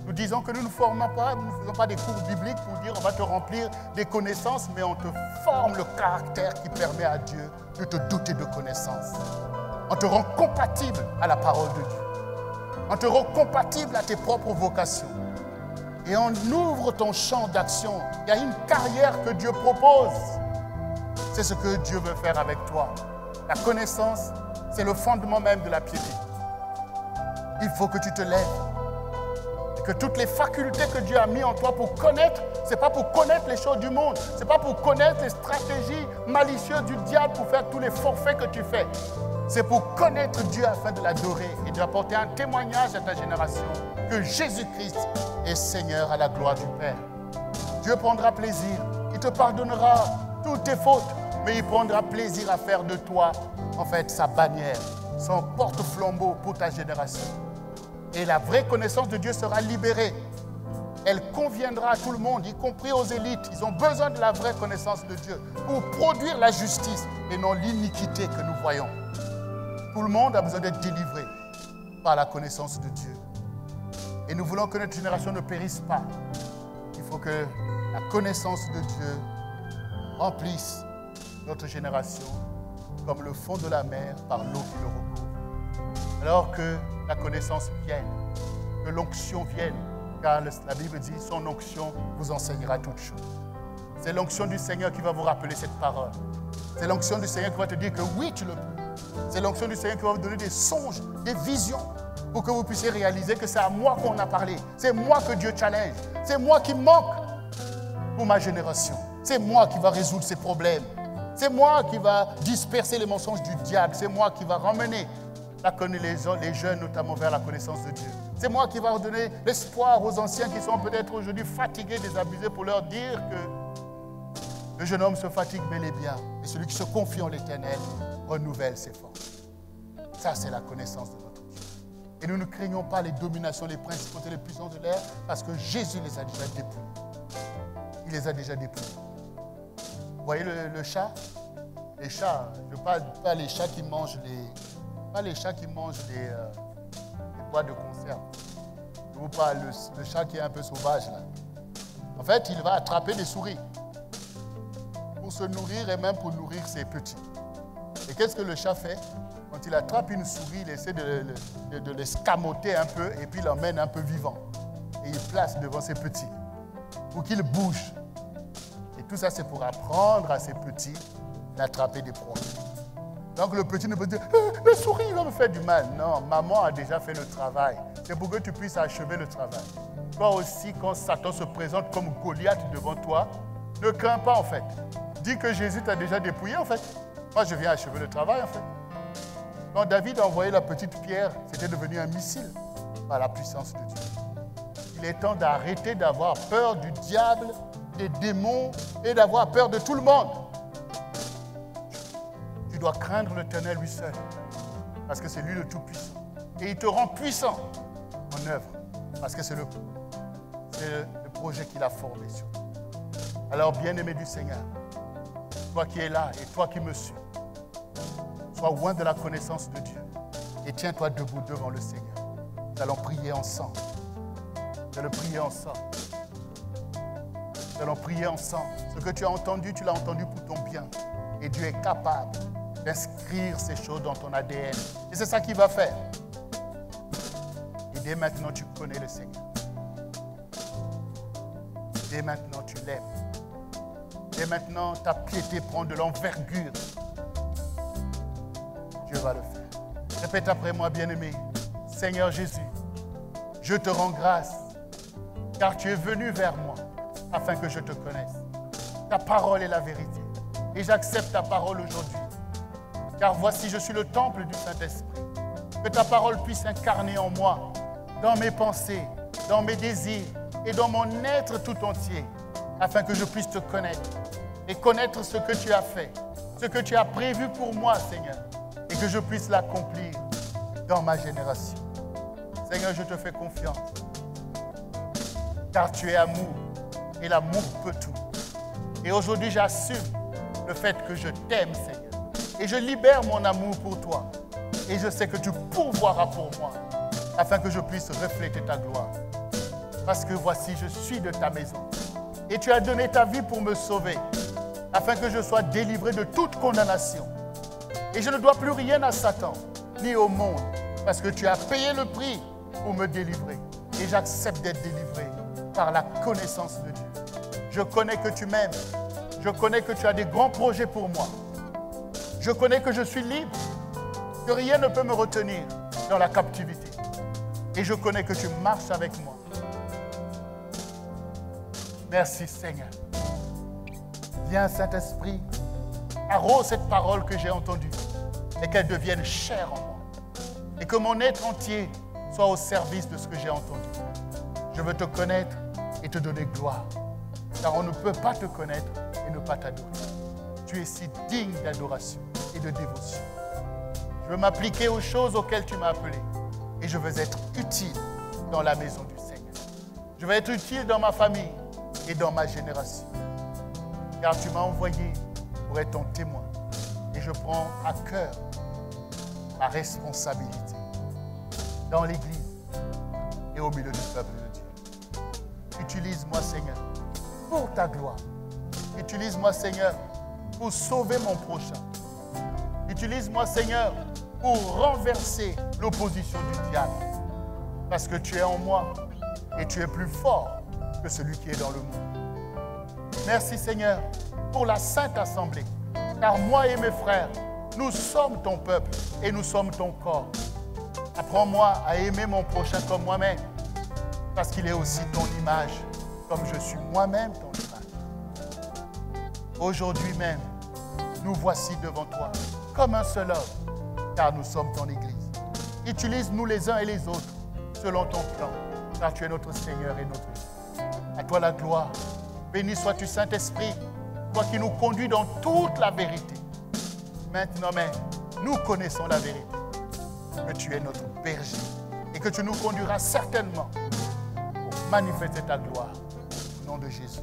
nous disons que nous ne formons pas, nous ne faisons pas des cours bibliques pour dire on va te remplir des connaissances, mais on te forme le caractère qui permet à Dieu de te doter de connaissances. On te rend compatible à la parole de Dieu. On te rend compatible à tes propres vocations. Et on ouvre ton champ d'action. Il y a une carrière que Dieu propose. C'est ce que Dieu veut faire avec toi. La connaissance, c'est le fondement même de la piété. Il faut que tu te lèves. Et que toutes les facultés que Dieu a mises en toi pour connaître, ce n'est pas pour connaître les choses du monde. Ce n'est pas pour connaître les stratégies malicieuses du diable pour faire tous les forfaits que tu fais. C'est pour connaître Dieu afin de l'adorer et d'apporter un témoignage à ta génération que Jésus-Christ est Seigneur à la gloire du Père. Dieu prendra plaisir. Il te pardonnera toutes tes fautes, mais il prendra plaisir à faire de toi, en fait, sa bannière, son porte-flambeau pour ta génération. Et la vraie connaissance de Dieu sera libérée. elle conviendra à tout le monde, y compris aux élites. Ils ont besoin de la vraie connaissance de Dieu pour produire la justice et non l'iniquité que nous voyons. Tout le monde a besoin d'être délivré par la connaissance de Dieu. Et nous voulons que notre génération ne périsse pas. Il faut que la connaissance de Dieu remplisse notre génération comme le fond de la mer par l'eau qui le recouvre. Alors que la connaissance vienne, que l'onction vienne, car la Bible dit, son onction vous enseignera toutes choses. C'est l'onction du Seigneur qui va vous rappeler cette parole. C'est l'onction du Seigneur qui va te dire que oui, tu le peux. C'est l'onction du Seigneur qui va vous donner des songes, des visions, pour que vous puissiez réaliser que c'est à moi qu'on a parlé. C'est moi que Dieu challenge. C'est moi qui manque pour ma génération. C'est moi qui va résoudre ces problèmes. C'est moi qui va disperser les mensonges du diable. C'est moi qui va ramener les jeunes notamment vers la connaissance de Dieu. C'est moi qui va redonner l'espoir aux anciens qui sont peut-être aujourd'hui fatigués, désabusés, pour leur dire que le jeune homme se fatigue bel et bien. Et celui qui se confie en l'Éternel renouvelle ses forces. Ça, c'est la connaissance de notre Dieu. Et nous ne craignons pas les dominations, les principautés, les puissances de l'air, parce que Jésus les a déjà dépouillés. Il les a déjà dépouillés. Vous voyez le chat? Les chats, je ne parle pas les chats qui mangent les boîtes de conserve. Je vous parle le chat qui est un peu sauvage là. En fait, il va attraper des souris pour se nourrir et même pour nourrir ses petits. Et qu'est-ce que le chat fait? Quand il attrape une souris, il essaie de l'escamoter un peu et puis il l'emmène un peu vivant. Et il place devant ses petits pour qu'il bouge. Et tout ça, c'est pour apprendre à ses petits d'attraper des proies. Donc le petit ne peut dire « La souris va me faire du mal ». Non, maman a déjà fait le travail. C'est pour que tu puisses achever le travail. Toi aussi, quand Satan se présente comme Goliath devant toi, ne crains pas en fait. Dis que Jésus t'a déjà dépouillé en fait. Moi, je viens achever le travail en fait. Quand David a envoyé la petite pierre, c'était devenu un missile par la puissance de Dieu. Il est temps d'arrêter d'avoir peur du diable, des démons et d'avoir peur de tout le monde. Tu dois craindre l'Éternel lui seul, parce que c'est lui le Tout-Puissant. Et il te rend puissant en œuvre, parce que c'est le projet qu'il a formé sur toi. Alors, bien-aimé du Seigneur, toi qui es là et toi qui me suis, sois loin de la connaissance de Dieu et tiens-toi debout devant le Seigneur. Nous allons prier ensemble. Nous allons prier ensemble. Nous allons prier ensemble. Ce que tu as entendu, tu l'as entendu pour ton bien. Et Dieu est capable d'inscrire ces choses dans ton ADN. Et c'est ça qu'il va faire. Et dès maintenant, tu connais le Seigneur. Dès maintenant, tu l'aimes. Dès maintenant, ta piété prend de l'envergure. Dieu va le faire. Répète après moi, bien-aimé. Seigneur Jésus, je te rends grâce, car tu es venu vers moi afin que je te connaisse. Ta parole est la vérité. Et j'accepte ta parole aujourd'hui. Car voici, je suis le temple du Saint-Esprit. Que ta parole puisse incarner en moi, dans mes pensées, dans mes désirs et dans mon être tout entier, afin que je puisse te connaître et connaître ce que tu as fait, ce que tu as prévu pour moi, Seigneur, et que je puisse l'accomplir dans ma génération. Seigneur, je te fais confiance, car tu es amour, et l'amour peut tout. Et aujourd'hui, j'assume le fait que je t'aime, Seigneur, et je libère mon amour pour toi, et je sais que tu pourvoiras pour moi, afin que je puisse refléter ta gloire. Parce que voici, je suis de ta maison, et tu as donné ta vie pour me sauver, afin que je sois délivré de toute condamnation. Et je ne dois plus rien à Satan, ni au monde, parce que tu as payé le prix pour me délivrer. Et j'accepte d'être délivré par la connaissance de Dieu. Je connais que tu m'aimes. Je connais que tu as des grands projets pour moi. Je connais que je suis libre, que rien ne peut me retenir dans la captivité. Et je connais que tu marches avec moi. Merci Seigneur. Viens Saint-Esprit, arrose cette parole que j'ai entendue et qu'elle devienne chère en moi. Et que mon être entier soit au service de ce que j'ai entendu. Je veux te connaître et te donner gloire. Car on ne peut pas te connaître et ne pas t'adorer. Tu es si digne d'adoration et de dévotion. Je veux m'appliquer aux choses auxquelles tu m'as appelé. Et je veux être utile dans la maison du Seigneur. Je vais être utile dans ma famille et dans ma génération. Car tu m'as envoyé pour être ton témoin. Et je prends à cœur ma responsabilité dans l'Église et au milieu du peuple de Dieu. Utilise-moi, Seigneur, pour ta gloire. Utilise-moi, Seigneur, pour sauver mon prochain. Utilise-moi, Seigneur, pour renverser l'opposition du diable. Parce que tu es en moi et tu es plus fort que celui qui est dans le monde. Merci, Seigneur, pour la Sainte Assemblée. Car moi et mes frères, nous sommes ton peuple et nous sommes ton corps. Apprends-moi à aimer mon prochain comme moi-même, parce qu'il est aussi ton image, comme je suis moi-même ton image. Aujourd'hui même, nous voici devant toi, comme un seul homme, car nous sommes ton Église. Utilise-nous les uns et les autres, selon ton plan, car tu es notre Seigneur et notre Dieu. À toi la gloire. Béni sois-tu, Saint-Esprit, toi qui nous conduis dans toute la vérité. Maintenant même, nous connaissons la vérité, que tu es notre berger et que tu nous conduiras certainement pour manifester ta gloire. Au nom de Jésus.